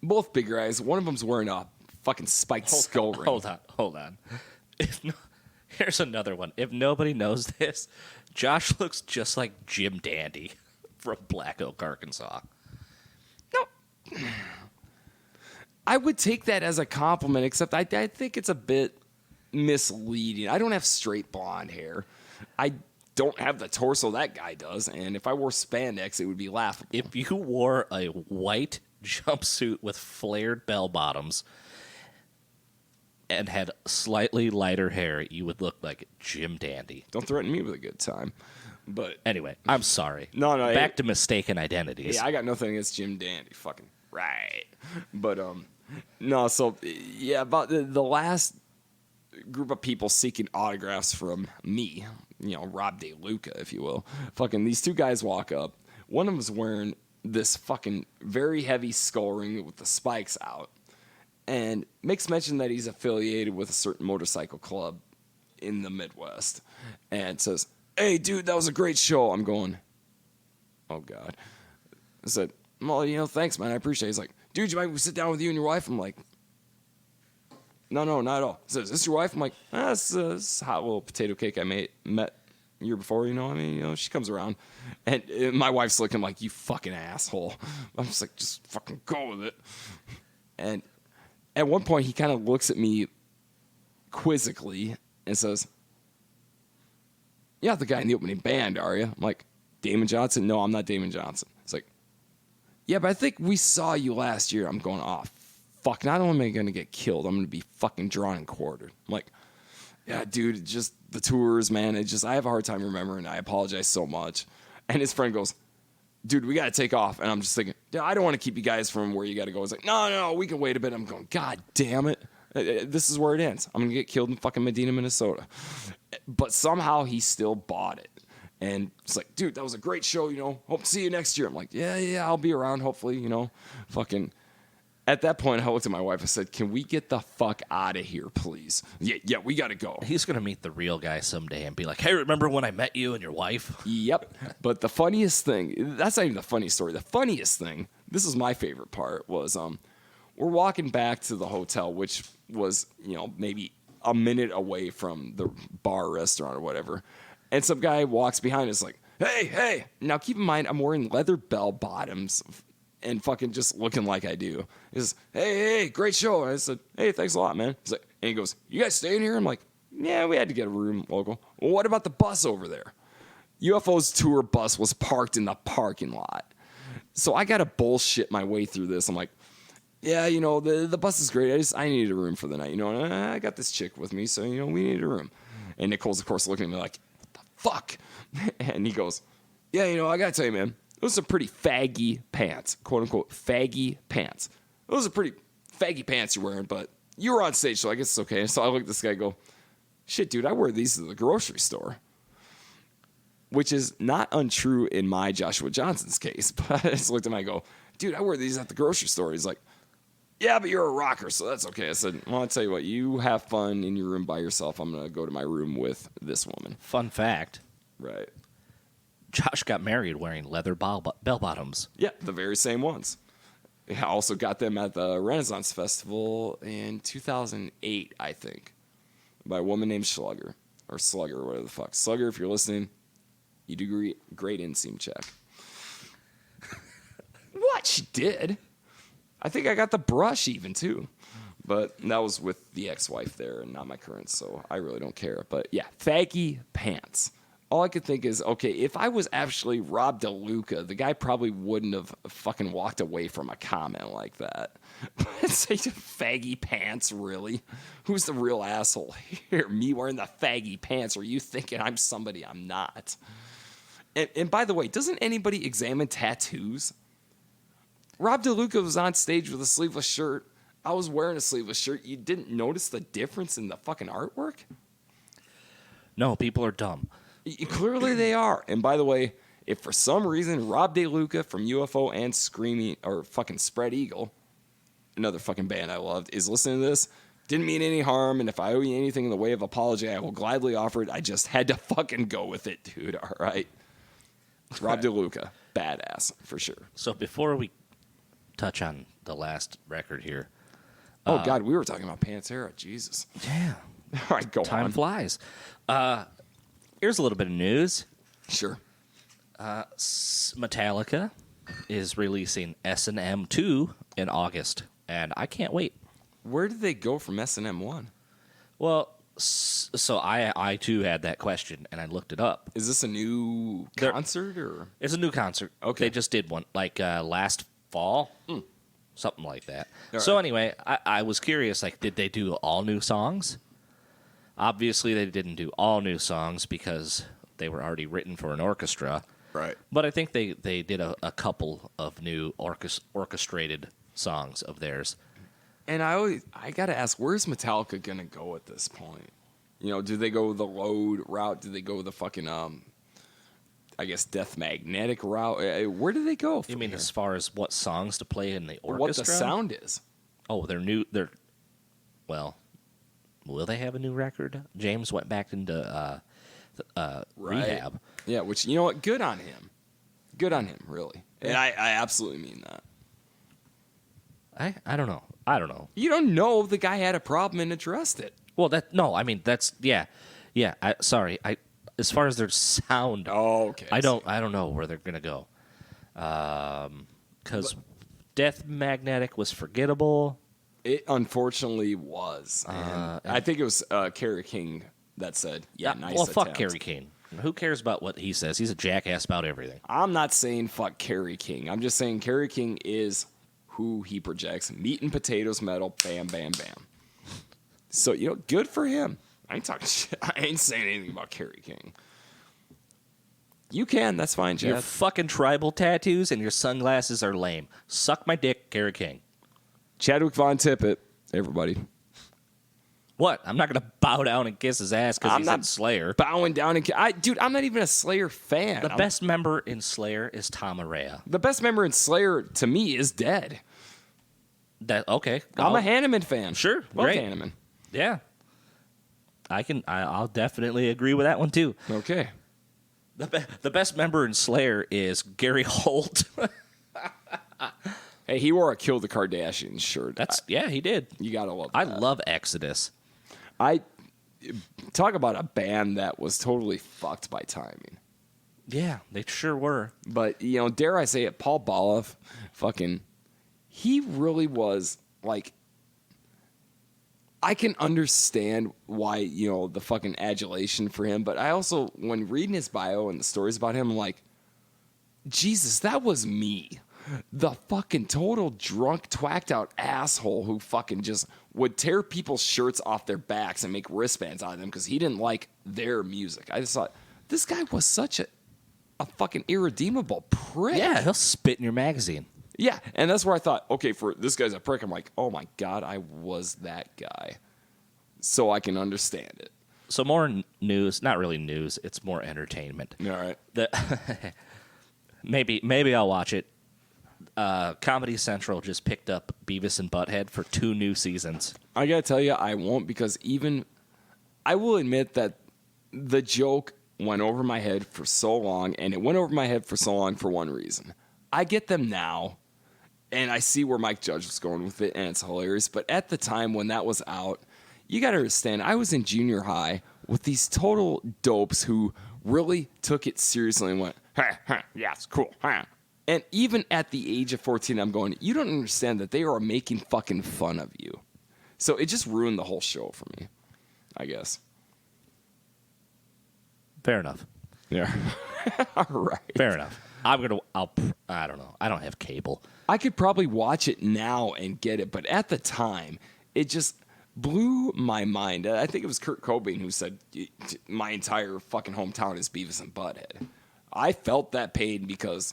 both big guys. One of them's wearing a fucking spiked skull ring. Hold on. Here's another one. If nobody knows this, Josh looks just like Jim Dandy from Black Oak, Arkansas. No. I would take that as a compliment, except I think it's a bit misleading. I don't have straight blonde hair. I don't have the torso that guy does, and if I wore spandex, it would be laughable. If you wore a white jumpsuit with flared bell bottoms and had slightly lighter hair, you would look like Jim Dandy. Don't threaten me with a good time. But anyway, I'm sorry. No. Back to mistaken identities. Yeah, I got nothing against Jim Dandy. Fucking right. But, no, so, yeah, about the last group of people seeking autographs from me, Rob DeLuca, if you will. Fucking these two guys walk up. One of them's wearing this fucking very heavy skull ring with the spikes out, and makes mention that he's affiliated with a certain motorcycle club in the Midwest, and says, "Hey, dude, that was a great show." I'm going, oh, God. I said, well, thanks, man. I appreciate it. He's like, dude, you mind we sit down with you and your wife? I'm like, no, not at all. He says, is this your wife? I'm like, this is a hot little potato cake I met a year before, she comes around. And my wife's looking like, you fucking asshole. I'm just like, just fucking go with it. And at one point, he kind of looks at me quizzically and says, you're not the guy in the opening band, are you? I'm like, Damon Johnson? No, I'm not Damon Johnson. It's like, yeah, but I think we saw you last year. I'm going, oh, fuck, not only am I going to get killed, I'm going to be fucking drawn and quartered. I'm like, yeah, dude, just the tours, man. I have a hard time remembering. I apologize so much. And his friend goes, dude, we got to take off. And I'm just thinking, I don't want to keep you guys from where you got to go. It's like, no, we can wait a bit. I'm going, God damn it. This is where it ends. I'm going to get killed in fucking Medina, Minnesota. But somehow he still bought it. And it's like, dude, that was a great show, Hope to see you next year. I'm like, yeah, I'll be around, hopefully, Fucking. At that point, I looked at my wife. I said, can we get the fuck out of here, please? Yeah, we got to go. He's going to meet the real guy someday and be like, hey, remember when I met you and your wife? Yep. But the funniest thing, that's not even the funny story. The funniest thing, this is my favorite part, was we're walking back to the hotel, which was, maybe a minute away from the bar, restaurant, or whatever. And some guy walks behind us like, hey. Now, keep in mind, I'm wearing leather bell bottoms and fucking just looking like I do. He says, hey, great show. And I said, hey, thanks a lot, man. He's like, and he goes, you guys staying here? I'm like, yeah, we had to get a room local. Well, what about the bus over there? UFO's tour bus was parked in the parking lot. So I got to bullshit my way through this. I'm like, yeah, the bus is great. I needed a room for the night, and I got this chick with me, so, we need a room. And Nicole's, of course, looking at me like, what the fuck? And he goes, yeah, I got to tell you, man, those are pretty faggy pants, quote unquote, faggy pants. Those are pretty faggy pants you're wearing, but you were on stage, so I guess it's okay. So I look at this guy and go, shit, dude, I wear these to the grocery store. Which is not untrue in my Joshua Johnson's case. But I just looked at him and I go, dude, I wear these at the grocery store. He's like, yeah, but you're a rocker, so that's okay. I said, well, I'll tell you what, you have fun in your room by yourself. I'm going to go to my room with this woman. Fun fact. Right. Josh got married wearing leather bell bottoms. Yeah, the very same ones. I also got them at the Renaissance Festival in 2008, I think, by a woman named Slugger, or whatever the fuck. Slugger, if you're listening, you do great inseam check. What? She did? I think I got the brush even, too. But that was with the ex-wife there and not my current, so I really don't care. But, yeah, faggy pants. All I could think is, okay, if I was actually Rob DeLuca, the guy probably wouldn't have fucking walked away from a comment like that. But say faggy pants, really? Who's the real asshole here? Me wearing the faggy pants, or are you thinking I'm somebody I'm not? And by the way, doesn't anybody examine tattoos? Rob DeLuca was on stage with a sleeveless shirt. I was wearing a sleeveless shirt. You didn't notice the difference in the fucking artwork? No, people are dumb. Clearly they are. And by the way, if for some reason Rob DeLuca from UFO and Screaming or fucking Spread Eagle another fucking band I loved, is listening to this. Didn't mean any harm, and if I owe you anything in the way of apology, I will gladly offer it. I just had to fucking go with it, dude. All right. Rob DeLuca, badass, for sure. So before we touch on the last record here. Oh, God, we were talking about Pantera. Jesus. Yeah. All right, go on. Time flies. Here's a little bit of news. Sure. Metallica is releasing S&M 2 in August, and I can't wait. Where did they go from S&M 1? Well, so I too had that question, and I looked it up. Is this a new concert? Or It's a new concert. Okay. They just did one, like last fall, something like that. All so right. anyway, I was curious, like, did they do all new songs? Obviously, they didn't do all new songs because they were already written for an orchestra. Right. But I think they did a couple of new orchestrated songs of theirs. And I got to ask, where's Metallica going to go at this point? You know, do they go the Load route? Do they go the fucking, I guess, Death Magnetic route? Where do they go? You mean here? as far as what songs to play in the orchestra? What the sound is? Oh, well, will they have a new record? James went back into rehab. Yeah, which, you know what? Good on him. Good on him, really. And I absolutely mean that. I don't know. I don't know. You don't know the guy had a problem and addressed it. Well, yeah. Sorry. As far as their sound, Oh, okay. I don't know where they're gonna go. Because Death Magnetic was forgettable. It unfortunately was. And I think it was Kerry King that said, nice well, fuck attempt. Kerry King. Who cares about what he says? He's a jackass about everything. I'm not saying fuck Kerry King. I'm just saying Kerry King is who he projects. Meat and potatoes metal, bam, bam, bam. So, you know, good for him. I ain't talking shit. I ain't saying anything about Kerry King. You can. That's fine, Chad. Your fucking tribal tattoos and your sunglasses are lame. Suck my dick, Kerry King. Chadwick Von Tippett, everybody. What? I'm not going to bow down and kiss his ass because he's in Slayer. Bowing down and dude, I'm not even a Slayer fan. The best member in Slayer is Tom Araya. The best member in Slayer to me is dead. Okay. I'm a Hanneman fan. Sure, Love great. Hanneman. Yeah. I'll definitely agree with that one too. Okay. The best member in Slayer is Gary Holt. Hey, he wore a Kill the Kardashians shirt. Yeah, he did. You gotta love that. I love Exodus. I talk about a band that was totally fucked by timing. Yeah, they sure were. But, you know, dare I say it, Paul Baloff, he really was, like, I can understand why, you know, the fucking adulation for him, but I also, when reading his bio and the stories about him, I'm like, Jesus, that was me. The fucking total drunk, twacked out asshole who fucking just would tear people's shirts off their backs and make wristbands out of them because he didn't like their music. I just thought, this guy was such a fucking irredeemable prick. Yeah, he'll spit in your magazine. Yeah, and that's where I thought, okay, for this guy's a prick, I'm like, oh my God, I was that guy. So I can understand it. So more news, not really news, it's more entertainment. All right. Maybe I'll watch it. Comedy Central just picked up Beavis and Butthead for 2 new seasons. I gotta tell you, I won't, because I will admit that the joke went over my head for so long, and it went over my head for so long for one reason. I get them now, and I see where Mike Judge was going with it, and it's hilarious. But at the time when that was out, you gotta understand, I was in junior high with these total dopes who really took it seriously and went, yeah, it's cool, And even at the age of 14, I'm going, you don't understand that they are making fucking fun of you. So it just ruined the whole show for me, I guess. Fair enough. Yeah. All right. Fair enough. I don't know. I don't have cable. I could probably watch it now and get it, but at the time, it just blew my mind. I think it was Kurt Cobain who said, my entire fucking hometown is Beavis and Butthead. I felt that pain because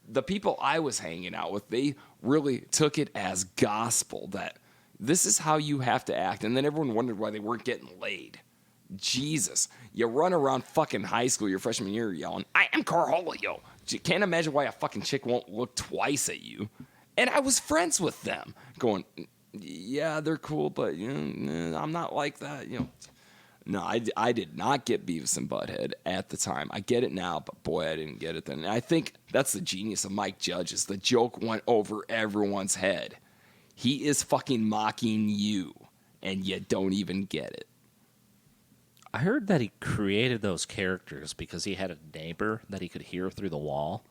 the people I was hanging out with, they really took it as gospel that this is how you have to act. And then everyone wondered why they weren't getting laid. Jesus. You run around fucking high school your freshman year yelling, I am Cornholio. You can't imagine why a fucking chick won't look twice at you. And I was friends with them going, yeah, they're cool, but I'm not like that. No, I did not get Beavis and Butthead at the time. I get it now, but boy, I didn't get it then. And I think that's the genius of Mike Judge is the joke went over everyone's head. He is fucking mocking you, and you don't even get it. I heard that he created those characters because he had a neighbor that he could hear through the wall.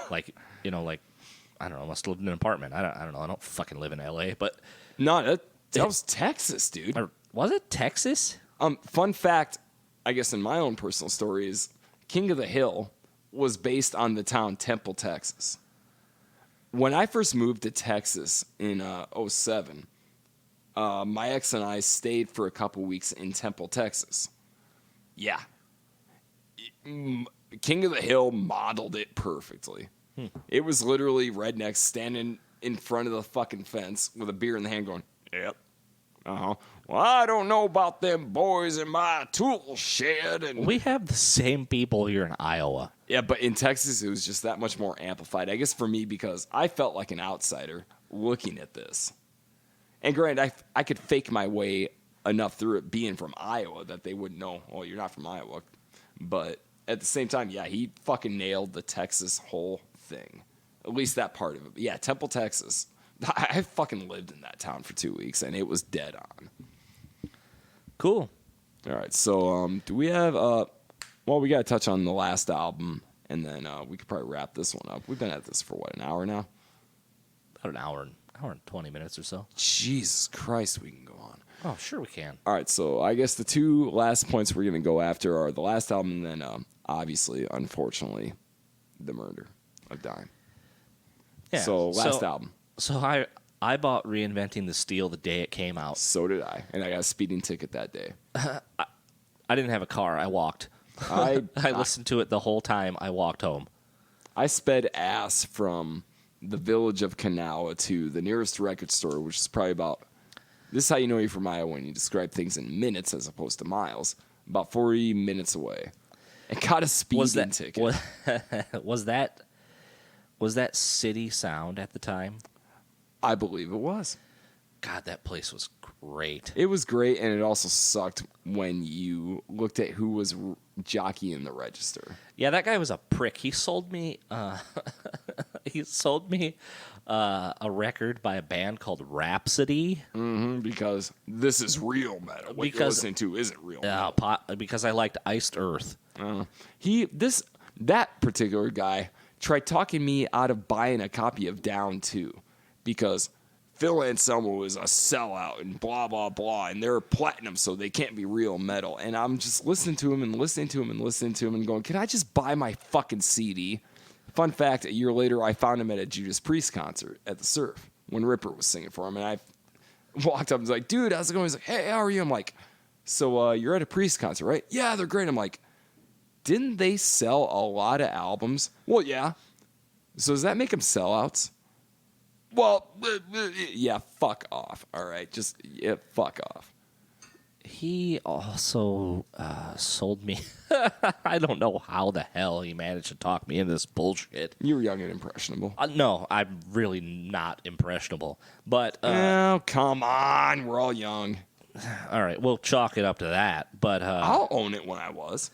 like, I don't know, must live in an apartment. I don't know. I don't fucking live in L.A., but... No, that was Texas, dude. Was it Texas? Fun fact, I guess in my own personal story is King of the Hill was based on the town Temple, Texas. When I first moved to Texas in 2007, my ex and I stayed for a couple weeks in Temple, Texas. Yeah. King of the Hill modeled it perfectly. It was literally rednecks standing in front of the fucking fence with a beer in the hand going, yep. Uh-huh. Well, I don't know about them boys in my tool shed. And we have the same people here in Iowa. Yeah, but in Texas, it was just that much more amplified. I guess for me, because I felt like an outsider looking at this. And granted, I could fake my way enough through it being from Iowa that they wouldn't know, well, you're not from Iowa. But at the same time, yeah, he fucking nailed the Texas whole thing. At least that part of it. But yeah, Temple, Texas. I fucking lived in that town for 2 weeks, and it was dead on. Cool. All right, so do we have... well, we got to touch on the last album, and then we could probably wrap this one up. We've been at this for, what, an hour now? About an hour and 20 minutes or so. Jesus Christ, we can go on. Oh, sure we can. All right, so I guess the two last points we're going to go after are the last album and then, obviously, unfortunately, the murder of Dime. Yeah. So, last album. So I bought Reinventing the Steel the day it came out. So did I, and I got a speeding ticket that day. I didn't have a car. I walked. I listened to it the whole time I walked home. I sped ass from the village of Kanawha to the nearest record store, which is probably about... This is how you know you're from Iowa when you describe things in minutes as opposed to miles. About 40 minutes away. And got a speeding ticket. Was that City Sound at the time? I believe it was. God, that place was great. It was great, and it also sucked when you looked at who was jockeying the register. Yeah, that guy was a prick. He sold me a record by a band called Rhapsody. Mm-hmm, because this is real metal. What you're listening to isn't real metal. Because I liked Iced Earth. That particular guy tried talking me out of buying a copy of Down 2 because Phil Anselmo is a sellout and blah, blah, blah, and they're platinum, so they can't be real metal. And I'm just listening to him and listening to him and listening to him and going, can I just buy my fucking CD? Fun fact, a year later, I found him at a Judas Priest concert at the Surf when Ripper was singing for him. And I walked up and was like, dude, how's it going? He's like, hey, how are you? I'm like, so you're at a Priest concert, right? Yeah, they're great. I'm like, didn't they sell a lot of albums? Well, yeah. So does that make them sellouts? Well, yeah, fuck off. All right, fuck off. He also sold me. I don't know how the hell he managed to talk me into this bullshit. You were young and impressionable. No, I'm really not impressionable. But oh, come on, we're all young. All right, we'll chalk it up to that. But I'll own it when I was.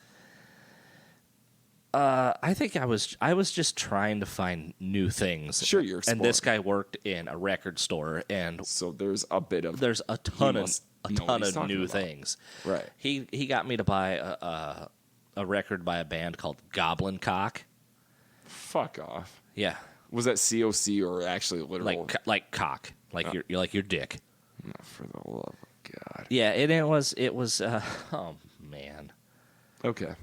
I think I was just trying to find new things. Sure, you're exploring. And this guy worked in a record store, and so there's a ton of new things. Right. He got me to buy a record by a band called Goblin Cock. Fuck off. Yeah. Was that COC or actually literal? Like cock, like your dick. No, for the love of God. Yeah, and it was. Oh man. Okay.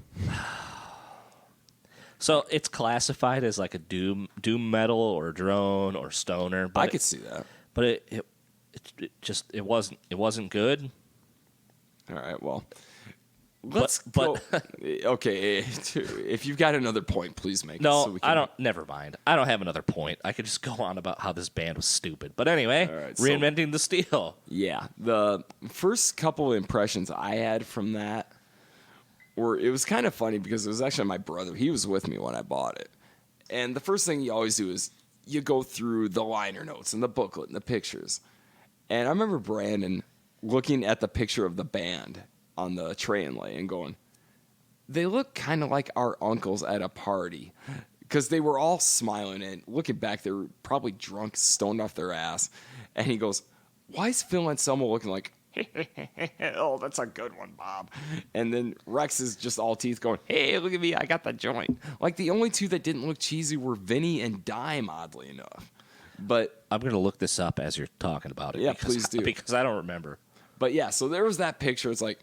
So it's classified as like a doom metal or drone or stoner. But I could see that. But it wasn't good. All right, well, let's go. Okay, if you've got another point, please make it. No, I don't. Never mind. I don't have another point. I could just go on about how this band was stupid. But anyway, right, Reinventing the Steel. Yeah, the first couple of impressions I had from that. It was kind of funny because it was actually my brother. He was with me when I bought it. And the first thing you always do is you go through the liner notes and the booklet and the pictures. And I remember Brandon looking at the picture of the band on the tray inlay and going, they look kind of like our uncles at a party. Because they were all smiling, and looking back, they were probably drunk, stoned off their ass. And he goes, why is Phil Anselmo looking like, oh, that's a good one, Bob. And then Rex is just all teeth going, hey, look at me, I got the joint. Like, the only two that didn't look cheesy were Vinny and Dime, oddly enough. But I'm going to look this up as you're talking about it. Yeah, please do. Because I don't remember. But yeah, so there was that picture. It's like,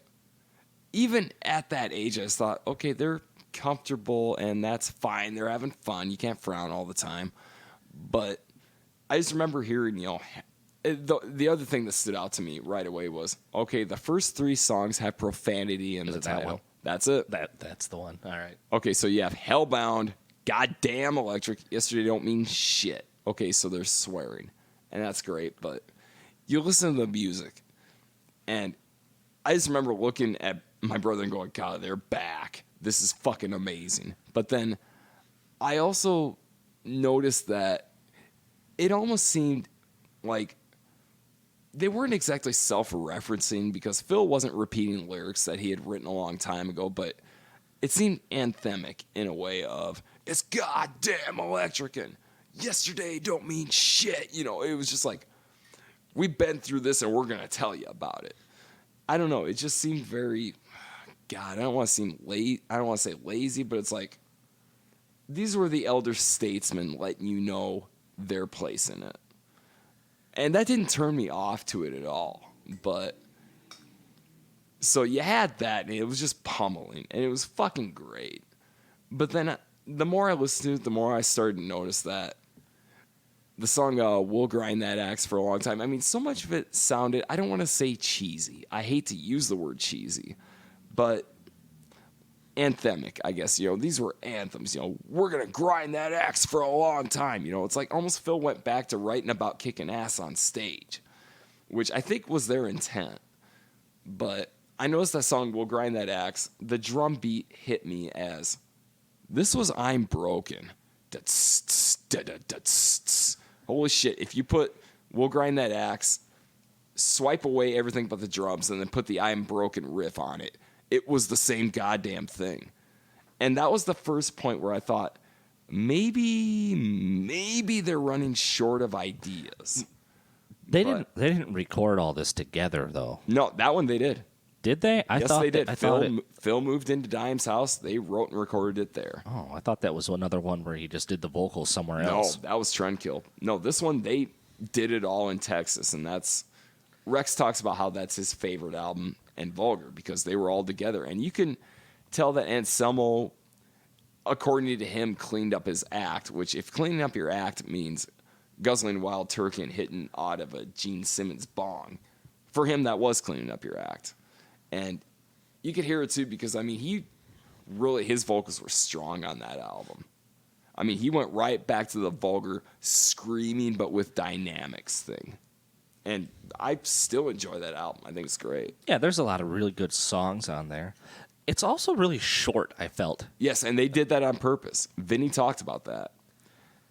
even at that age, I just thought, okay, they're comfortable, and that's fine. They're having fun. You can't frown all the time. But I just remember hearing, the other thing that stood out to me right away was, okay, the first 3 songs have profanity in the title. That's it. That's the one. All right. Okay, so you have Hellbound, Goddamn Electric, Yesterday Don't Mean Shit. Okay, so there's swearing, and that's great. But you listen to the music, and I just remember looking at my brother and going, God, they're back. This is fucking amazing. But then I also noticed that it almost seemed like they weren't exactly self-referencing, because Phil wasn't repeating lyrics that he had written a long time ago, but it seemed anthemic in a way of, it's goddamn electric and yesterday don't mean shit. It was just like, we've been through this and we're going to tell you about it. I don't know. It just seemed very... God, I don't want to seem late. I don't want to say lazy, but it's like these were the elder statesmen letting you know their place in it. And that didn't turn me off to it at all. But so you had that, and it was just pummeling, and it was fucking great. But then the more I listened to it, the more I started to notice that the song We'll Grind That Axe for a long time. I mean, so much of it sounded, I don't want to say cheesy. I hate to use the word cheesy. But anthemic, I guess. These were anthems. We're going to grind that axe for a long time. It's like almost Phil went back to writing about kicking ass on stage, which I think was their intent. But I noticed that song, We'll Grind That Axe, the drum beat hit me as, this was I'm Broken. Holy shit. If you put We'll Grind That Axe, swipe away everything but the drums, and then put the I'm Broken riff on it, it was the same goddamn thing. And that was the first point where I thought, maybe they're running short of ideas. They didn't record all this together, though. No, that one they did. Did they? Yes, they did. Phil moved into Dime's house. They wrote and recorded it there. Oh, I thought that was another one where he just did the vocals somewhere else. No, that was Trendkill. No, this one, they did it all in Texas, and that's... Rex talks about how that's his favorite album, and Vulgar, because they were all together. And you can tell that Anselmo, according to him, cleaned up his act, which if cleaning up your act means guzzling wild turkey and hitting out of a Gene Simmons bong, for him that was cleaning up your act. And you could hear it too, because his vocals were strong on that album. I mean, he went right back to the Vulgar screaming but with dynamics thing. And I still enjoy that album. I think it's great. Yeah, there's a lot of really good songs on there. It's also really short, I felt. Yes, and they did that on purpose. Vinny talked about that.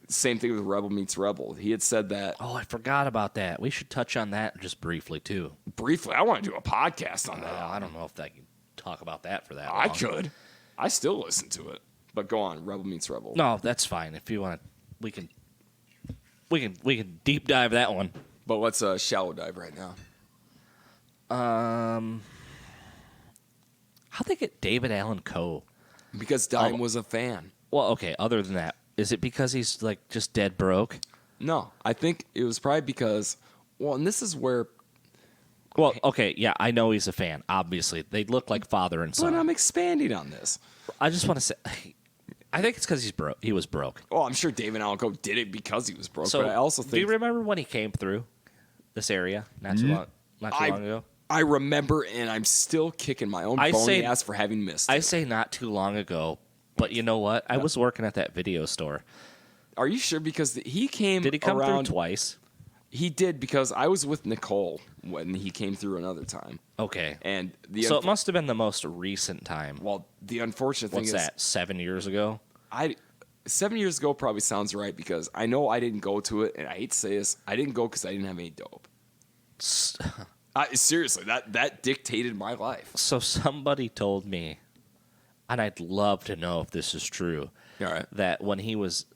Same thing with Rebel Meets Rebel. He had said that. Oh, I forgot about that. We should touch on that just briefly, too. Briefly? I want to do a podcast on that. I don't know if I can talk about that for that long. I could. I still listen to it. But go on, Rebel Meets Rebel. No, that's fine. If you want to, we can deep dive that one. But let's shallow dive right now. How'd they get David Allan Coe? Because Dime was a fan. Well, okay, other than that, is it because he's like just dead broke? No, I think it was probably because, well, and this is where... Well, okay, yeah, I know he's a fan, obviously. They look like father and son. But I'm expanding on this. I just want to say... I think it's because he was broke. Oh, I'm sure David Allan Coe did it because he was broke. So, but I also think... Do you remember when he came through this area not too long ago? I remember, and I'm still kicking my own bony ass for having missed it. I say not too long ago, but you know what? I was working at that video store. Are you sure? Because he came Did he come around, through twice? He did, because I was with Nicole when he came through another time. Okay. And so it must have been the most recent time. Well, the unfortunate thing is... What's that, 7 years ago? 7 years ago probably sounds right because I know I didn't go to it, and I hate to say this, I didn't go because I didn't have any dope. Seriously, that dictated my life. So somebody told me, and I'd love to know if this is true, that when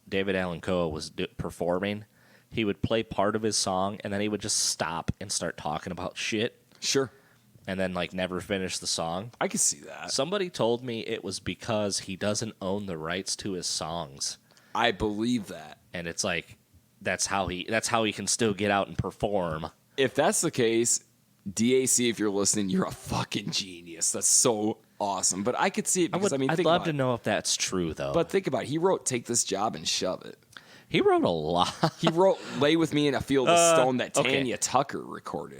David Allan Coe was performing, he would play part of his song, and then he would just stop and start talking about shit. Sure. And then, never finish the song. I can see that. Somebody told me it was because he doesn't own the rights to his songs. I believe that. And it's that's how he can still get out and perform. If that's the case, DAC, if you're listening, you're a fucking genius. That's so awesome. But I could see it because, I'd love to know if that's true, though. But think about it. He wrote Take This Job and Shove It. He wrote a lot. He wrote Lay With Me in a Field of Stone that Tanya Tucker recorded.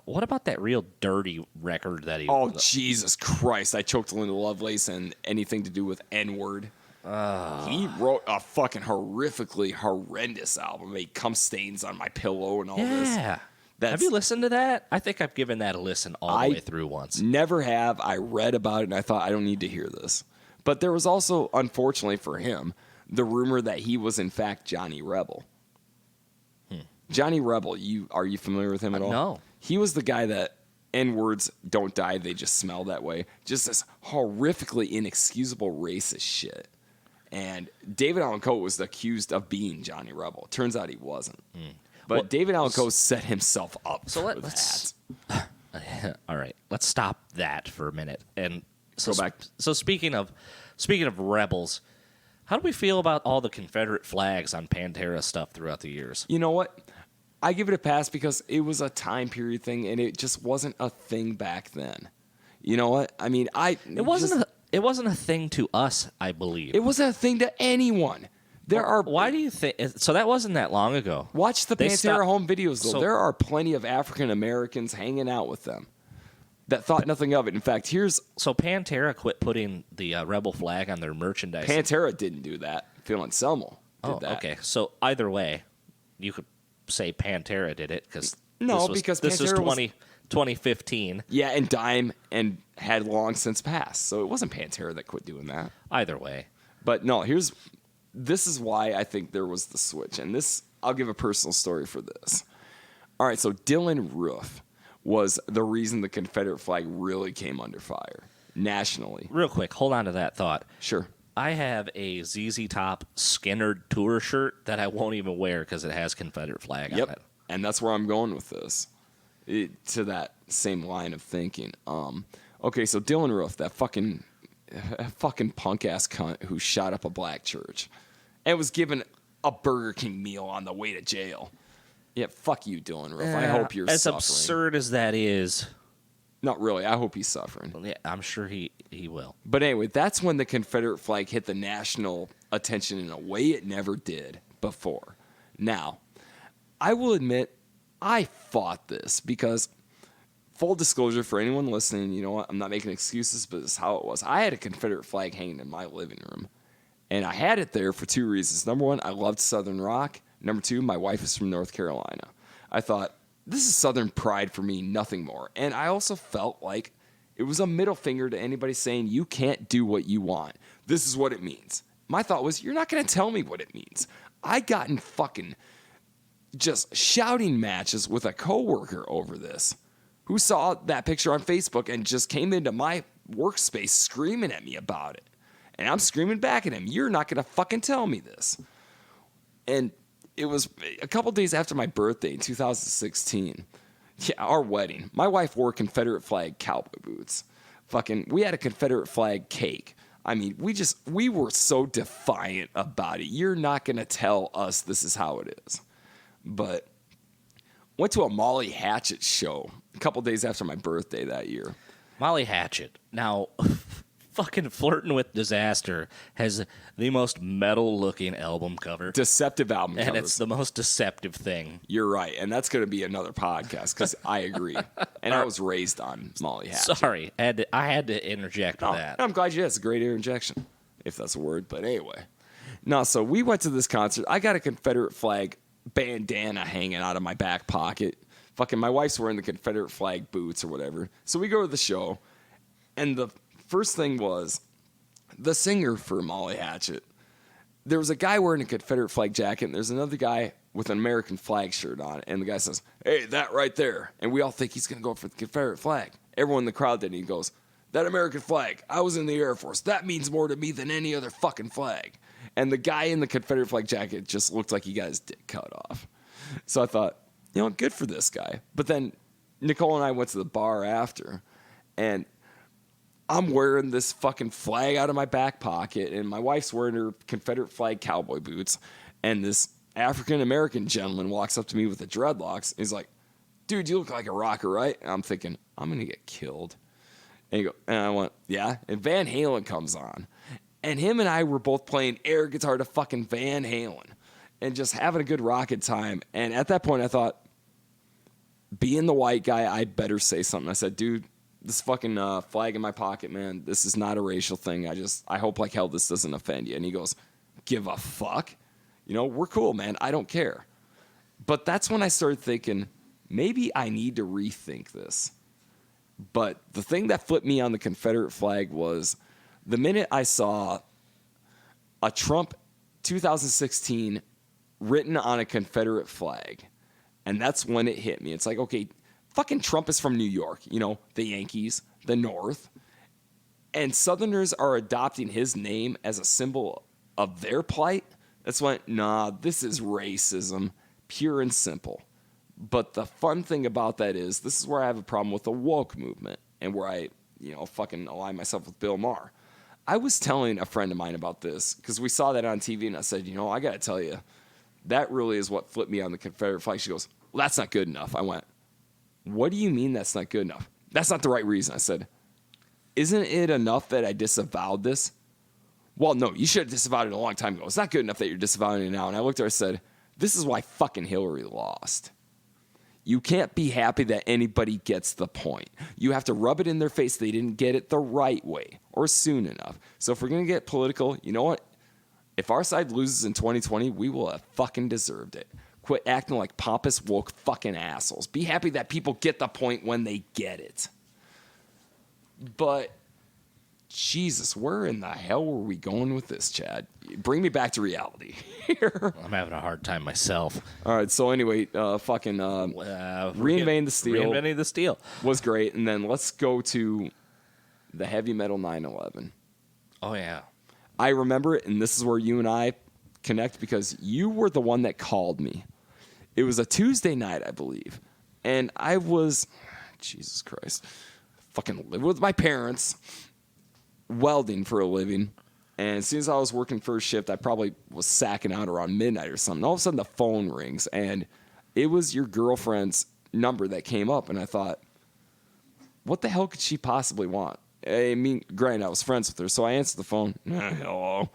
What about that real dirty record that he... Oh, Jesus Christ. I choked Linda Lovelace and anything to do with N-word. He wrote a fucking horrifically horrendous album. Made cum stains on my pillow and all this. Yeah. Have you listened to that? I think I've given that a listen all the way through once. Never have. I read about it and I thought, I don't need to hear this. But there was also, unfortunately for him, the rumor that he was in fact Johnny Rebel. Johnny Rebel, are you familiar with him at all? No. He was the guy that N-words don't die, they just smell that way. Just this horrifically inexcusable racist shit. And David Allan Coe was accused of being Johnny Rebel. Turns out he wasn't. But David Allan Coe set himself up for that. All right, let's stop that for a minute and go back. So speaking of rebels, how do we feel about all the Confederate flags on Pantera stuff throughout the years? You know what? I give it a pass because it was a time period thing, and it just wasn't a thing back then. You know what? I mean, it wasn't a thing to us, I believe. It wasn't a thing to anyone. Why do you think? So that wasn't that long ago. Watch the Pantera home videos, though. There are plenty of African Americans hanging out with them that thought nothing of it. In fact, So Pantera quit putting the rebel flag on their merchandise. Pantera didn't do that. Phil Anselmo did that. Okay. So either way, you could say Pantera did it because this was 2015. Yeah, and Dime and had long since passed. So it wasn't Pantera that quit doing that. Either way. But no, this is why I think there was the switch. And I'll give a personal story for this. All right, so Dylan Roof was the reason the Confederate flag really came under fire nationally. Real quick, hold on to that thought. Sure. I have a ZZ Top Skinner tour shirt that I won't even wear because it has Confederate flag on it. And that's where I'm going with this. To that same line of thinking. Okay, so Dylan Roof, that fucking punk-ass cunt who shot up a black church and was given a Burger King meal on the way to jail. Yeah, fuck you, Dylan Roof. I hope you're as suffering. As absurd as that is. Not really. I hope he's suffering. Yeah, I'm sure he will. But anyway, that's when the Confederate flag hit the national attention in a way it never did before. Now, I will admit, I fought this because, full disclosure for anyone listening, you know what? I'm not making excuses, but this is how it was. I had a Confederate flag hanging in my living room, and I had it there for two reasons. Number one, I loved Southern rock. Number two, my wife is from North Carolina. I thought, this is Southern pride for me, nothing more. And I also felt like it was a middle finger to anybody saying, you can't do what you want. This is what it means. My thought was, you're not going to tell me what it means. I got in fucking just shouting matches with a coworker over this who saw that picture on Facebook and just came into my workspace screaming at me about it. And I'm screaming back at him, you're not going to fucking tell me this. And it was a couple days after my birthday in 2016. Yeah, our wedding. My wife wore Confederate flag cowboy boots. We had a Confederate flag cake. I mean, we were so defiant about it. You're not going to tell us this is how it is. But went to a Molly Hatchet show a couple days after my birthday that year. Molly Hatchet. Now, fucking Flirting with Disaster has the most metal-looking album cover. Deceptive album cover. And it's the most deceptive thing. You're right. And that's going to be another podcast because I agree. And I was raised on Molly Hatchet. Sorry. I had to interject that. I'm glad you did. It's a great interjection, if that's a word. But anyway. No, so we went to this concert. I got a Confederate flag bandana hanging out of my back pocket. My wife's wearing the Confederate flag boots or whatever. So we go to the show. And the first thing was the singer for Molly Hatchet. There was a guy wearing a Confederate flag jacket, and there's another guy with an American flag shirt on, and the guy says, "Hey, that right there." And we all think he's going to go for the Confederate flag. Everyone in the crowd did, and he goes, "That American flag, I was in the Air Force. That means more to me than any other fucking flag." And the guy in the Confederate flag jacket just looked like he got his dick cut off. So I thought, good for this guy. But then Nicole and I went to the bar after, and I'm wearing this fucking flag out of my back pocket, and my wife's wearing her Confederate flag cowboy boots, and this African-American gentleman walks up to me with the dreadlocks. He's like, "Dude, you look like a rocker, right?" And I'm thinking, I'm going to get killed. And I went, "Yeah." And Van Halen comes on. And him and I were both playing air guitar to fucking Van Halen and just having a good rockin' time. And at that point, I thought, being the white guy, I'd better say something. I said, "Dude, this fucking flag in my pocket, man, this is not a racial thing. I hope like hell this doesn't offend you." And he goes, "Give a fuck. We're cool, man. I don't care." But that's when I started thinking, maybe I need to rethink this. But the thing that flipped me on the Confederate flag was the minute I saw a Trump 2016 written on a Confederate flag. And that's when it hit me. It's like, okay, fucking Trump is from New York, the Yankees, the North. And Southerners are adopting his name as a symbol of their plight. That's when, nah, this is racism, pure and simple. But the fun thing about that is, this is where I have a problem with the woke movement and where I, fucking align myself with Bill Maher. I was telling a friend of mine about this because we saw that on TV, and I said, I got to tell you, that really is what flipped me on the Confederate flag. She goes, "Well, that's not good enough." I went, "What do you mean that's not good enough?" "That's not the right reason." I said, "Isn't it enough that I disavowed this?" "Well, no, you should have disavowed it a long time ago. It's not good enough that you're disavowing it now." And I looked at her and said, "This is why fucking Hillary lost. You can't be happy that anybody gets the point. You have to rub it in their face they didn't get it the right way or soon enough. So if we're going to get political, you know what? If our side loses in 2020, we will have fucking deserved it. Quit acting like pompous, woke fucking assholes. Be happy that people get the point when they get it." But, Jesus, where in the hell were we going with this, Chad? Bring me back to reality here. I'm having a hard time myself. All right, so anyway, Reinventing the Steel. Reinventing the Steel was great. And then let's go to the heavy metal 9/11. Oh, yeah. I remember it, and this is where you and I connect because you were the one that called me. It was a Tuesday night, I believe. And I was, Jesus Christ, fucking living with my parents, welding for a living. And as soon as I was working first shift, I probably was sacking out around midnight or something. All of a sudden, the phone rings, and it was your girlfriend's number that came up. And I thought, what the hell could she possibly want? I mean, granted, I was friends with her, so I answered the phone. "Hello."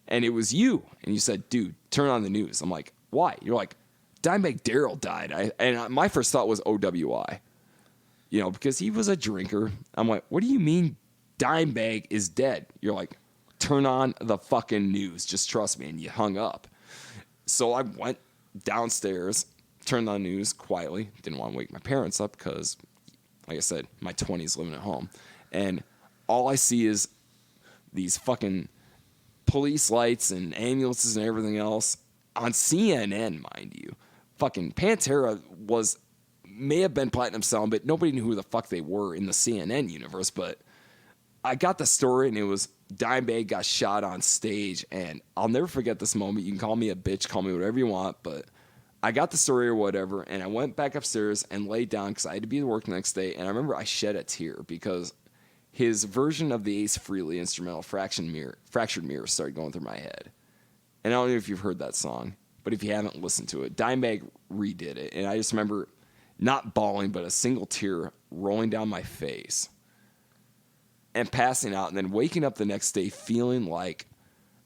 And it was you. And you said, "Dude, turn on the news." I'm like, "Why?" You're like, "Dimebag Darrell died." My first thought was OWI, because he was a drinker. I'm like, "What do you mean Dimebag is dead?" You're like, "Turn on the fucking news. Just trust me." And you hung up. So I went downstairs, turned on the news quietly. Didn't want to wake my parents up because, like I said, my 20s living at home. And all I see is these fucking police lights and ambulances and everything else on CNN, mind you. Fucking Pantera may have been platinum selling, but nobody knew who the fuck they were in the CNN universe. But I got the story, and it was Dimebag got shot on stage, and I'll never forget this moment. You can call me a bitch, call me whatever you want, but I got the story or whatever, and I went back upstairs and laid down because I had to be to work the next day. And I remember I shed a tear because his version of the Ace Frehley instrumental Fractured Mirror started going through my head. And I don't know if you've heard that song, but if you haven't listened to it, Dimebag redid it. And I just remember not bawling, but a single tear rolling down my face and passing out, and then waking up the next day feeling like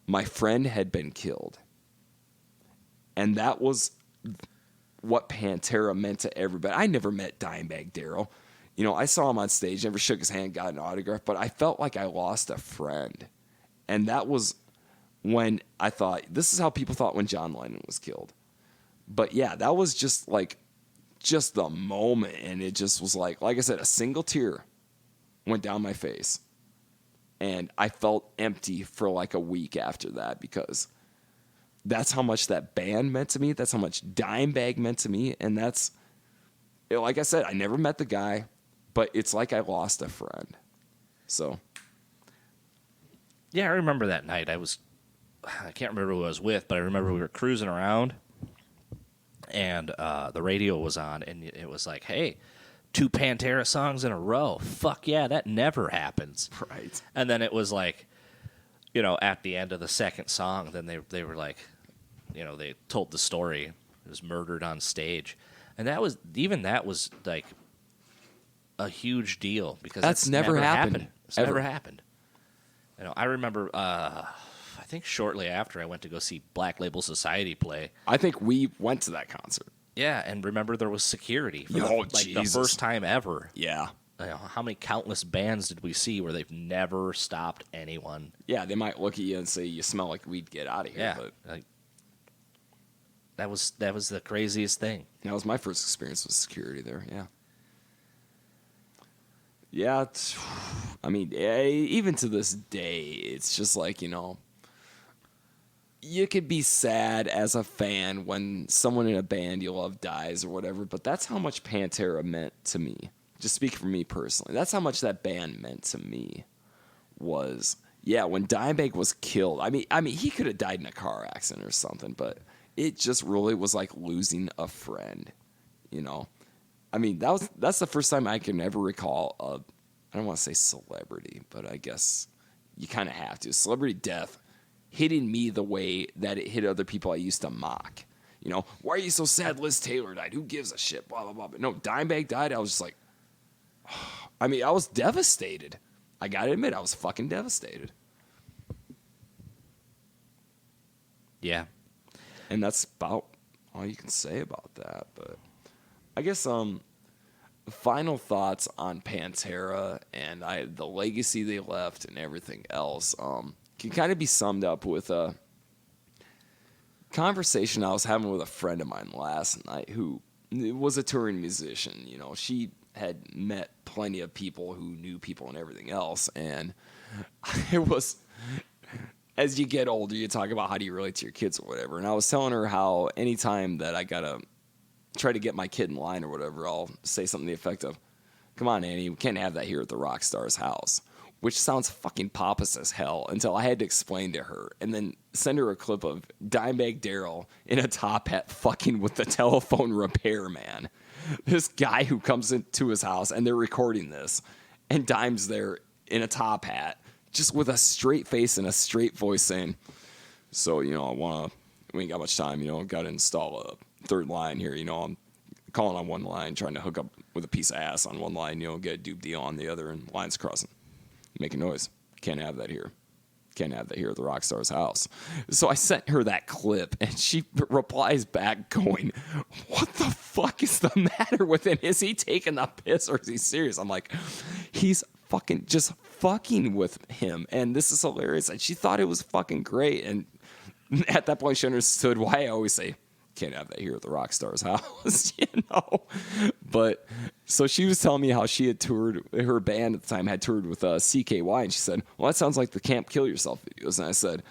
my friend had been killed. And that was what Pantera meant to everybody. I never met Dimebag Darrell. I saw him on stage, never shook his hand, got an autograph, but I felt like I lost a friend. And that was when I thought, this is how people thought when John Lennon was killed. But yeah, that was just the moment. And it just was like I said, a single tear went down my face. And I felt empty for like a week after that because that's how much that band meant to me. That's how much Dimebag meant to me. And that's, like I said, I never met the guy, but it's like I lost a friend. So. Yeah, I remember that night. I can't remember who I was with, but I remember we were cruising around and the radio was on and it was like, hey, 2 Pantera songs in a row. Fuck yeah, that never happens. Right. And then it was like, you know, at the end of the second song, then they were like, you know, they told the story. It was murdered on stage. And that was like a huge deal because that's never happened. It's never happened. You know, I remember I think shortly after I went to go see Black Label Society play. I think we went to that concert. Yeah, and remember there was security for the first time ever. Yeah. You know, how many countless bands did we see where they've never stopped anyone? Yeah, they might look at you and say, you smell like weed, get out of here. Yeah, but like, that was the craziest thing. That was my first experience with security there, yeah. Yeah, I mean, even to this day, it's just like, you know, you could be sad as a fan when someone in a band you love dies or whatever, but that's how much Pantera meant to me. Just speak for me personally. That's how much that band meant to me was, yeah, when Dimebag was killed. I mean, he could have died in a car accident or something, but it just really was like losing a friend, you know? I mean, that's the first time I can ever recall I don't want to say celebrity, but I guess you kind of have to. Celebrity death hitting me the way that it hit other people I used to mock. You know, why are you so sad Liz Taylor died? Who gives a shit? Blah, blah, blah. But no, Dimebag died. I was just like, I mean, I was devastated. I got to admit, I was fucking devastated. Yeah. And that's about all you can say about that. But I guess final thoughts on Pantera and the legacy they left and everything else can kind of be summed up with a conversation I was having with a friend of mine last night who was a touring musician. You know, she had met plenty of people who knew people and everything else. And it was, as you get older, you talk about how do you relate to your kids or whatever. And I was telling her how anytime that I got to try to get my kid in line or whatever, I'll say something to the effect of, come on, Annie, we can't have that here at the rock star's house. Which sounds fucking pompous as hell until I had to explain to her and then send her a clip of Dimebag Darrell in a top hat fucking with the telephone repairman. This guy who comes into his house and they're recording this and Dime's there in a top hat just with a straight face and a straight voice saying, so, you know, we ain't got much time, you know, got to install a third line here, you know, I'm calling on one line, trying to hook up with a piece of ass on one line, you know, get a dupe deal on the other and lines crossing. Making noise. Can't have that here. Can't have that here at the rock star's house. So I sent her that clip, and she replies back going, what the fuck is the matter with him? Is he taking the piss or is he serious? I'm like, he's fucking just fucking with him. And this is hilarious. And she thought it was fucking great. And at that point, she understood why I always say, can't have that here at the rock star's house, you know. But so she was telling me how she had toured, her band at the time had toured with CKY, and she said, well, that sounds like the Camp Kill Yourself videos. And I said,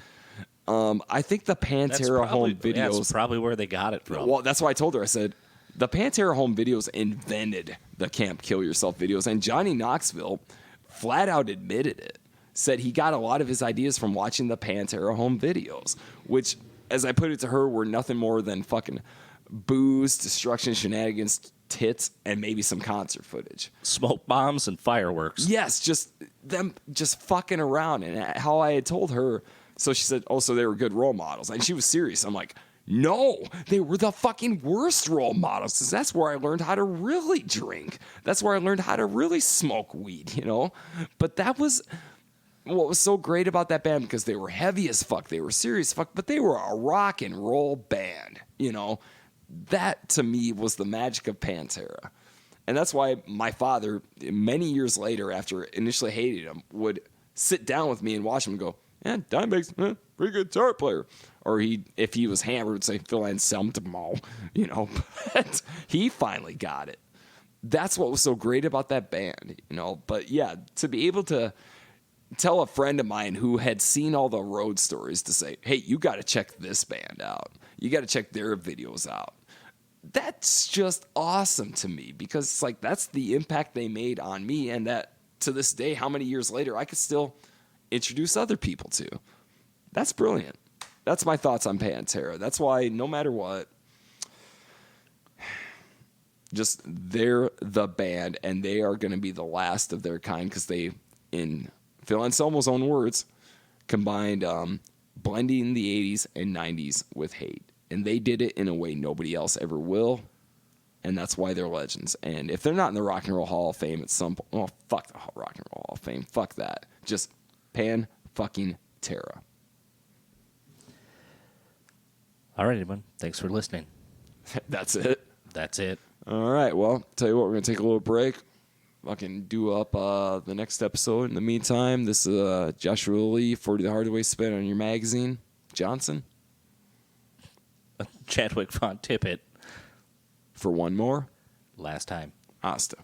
I think the Pantera home videos. Yeah, that's probably where they got it from. Well, that's why I told her. I said, the Pantera home videos invented the Camp Kill Yourself videos, and Johnny Knoxville flat out admitted it. Said he got a lot of his ideas from watching the Pantera home videos, which, as I put it to her, were nothing more than fucking booze, destruction, shenanigans, tits, and maybe some concert footage. Smoke bombs and fireworks. Yes, just them just fucking around. And how I had told her, so she said, oh, so they were good role models. And she was serious. I'm like, no, they were the fucking worst role models. Because that's where I learned how to really drink. That's where I learned how to really smoke weed, you know? But that was what was so great about that band, because they were heavy as fuck, they were serious as fuck, but they were a rock and roll band, you know. That to me was the magic of Pantera. And that's why my father, many years later, after initially hating him, would sit down with me and watch him and go, yeah, Dimebag's a pretty good guitar player. Or if he was hammered, would say, Phil Anselmo, you know. But he finally got it. That's what was so great about that band, you know. But yeah, to be able to tell a friend of mine who had seen all the road stories to say, hey, you got to check this band out. You got to check their videos out. That's just awesome to me because it's like that's the impact they made on me, and that to this day, how many years later, I could still introduce other people to. That's brilliant. That's my thoughts on Pantera. That's why no matter what, just they're the band, and they are going to be the last of their kind because they, in Phil Anselmo's own words, combined blending the 80s and 90s with hate. And they did it in a way nobody else ever will. And that's why they're legends. And if they're not in the Rock and Roll Hall of Fame at some point, oh, fuck the Rock and Roll Hall of Fame. Fuck that. Just Pan-fucking-Terra. All right, everyone. Thanks for listening. That's it? That's it. All right. Well, tell you what, we're going to take a little break. Fucking do up the next episode. In the meantime, this is Joshua Lee, 40 the Hard Way Spent on your magazine. Johnson. Chadwick von Tippitt. For one more. Last time. Hasta.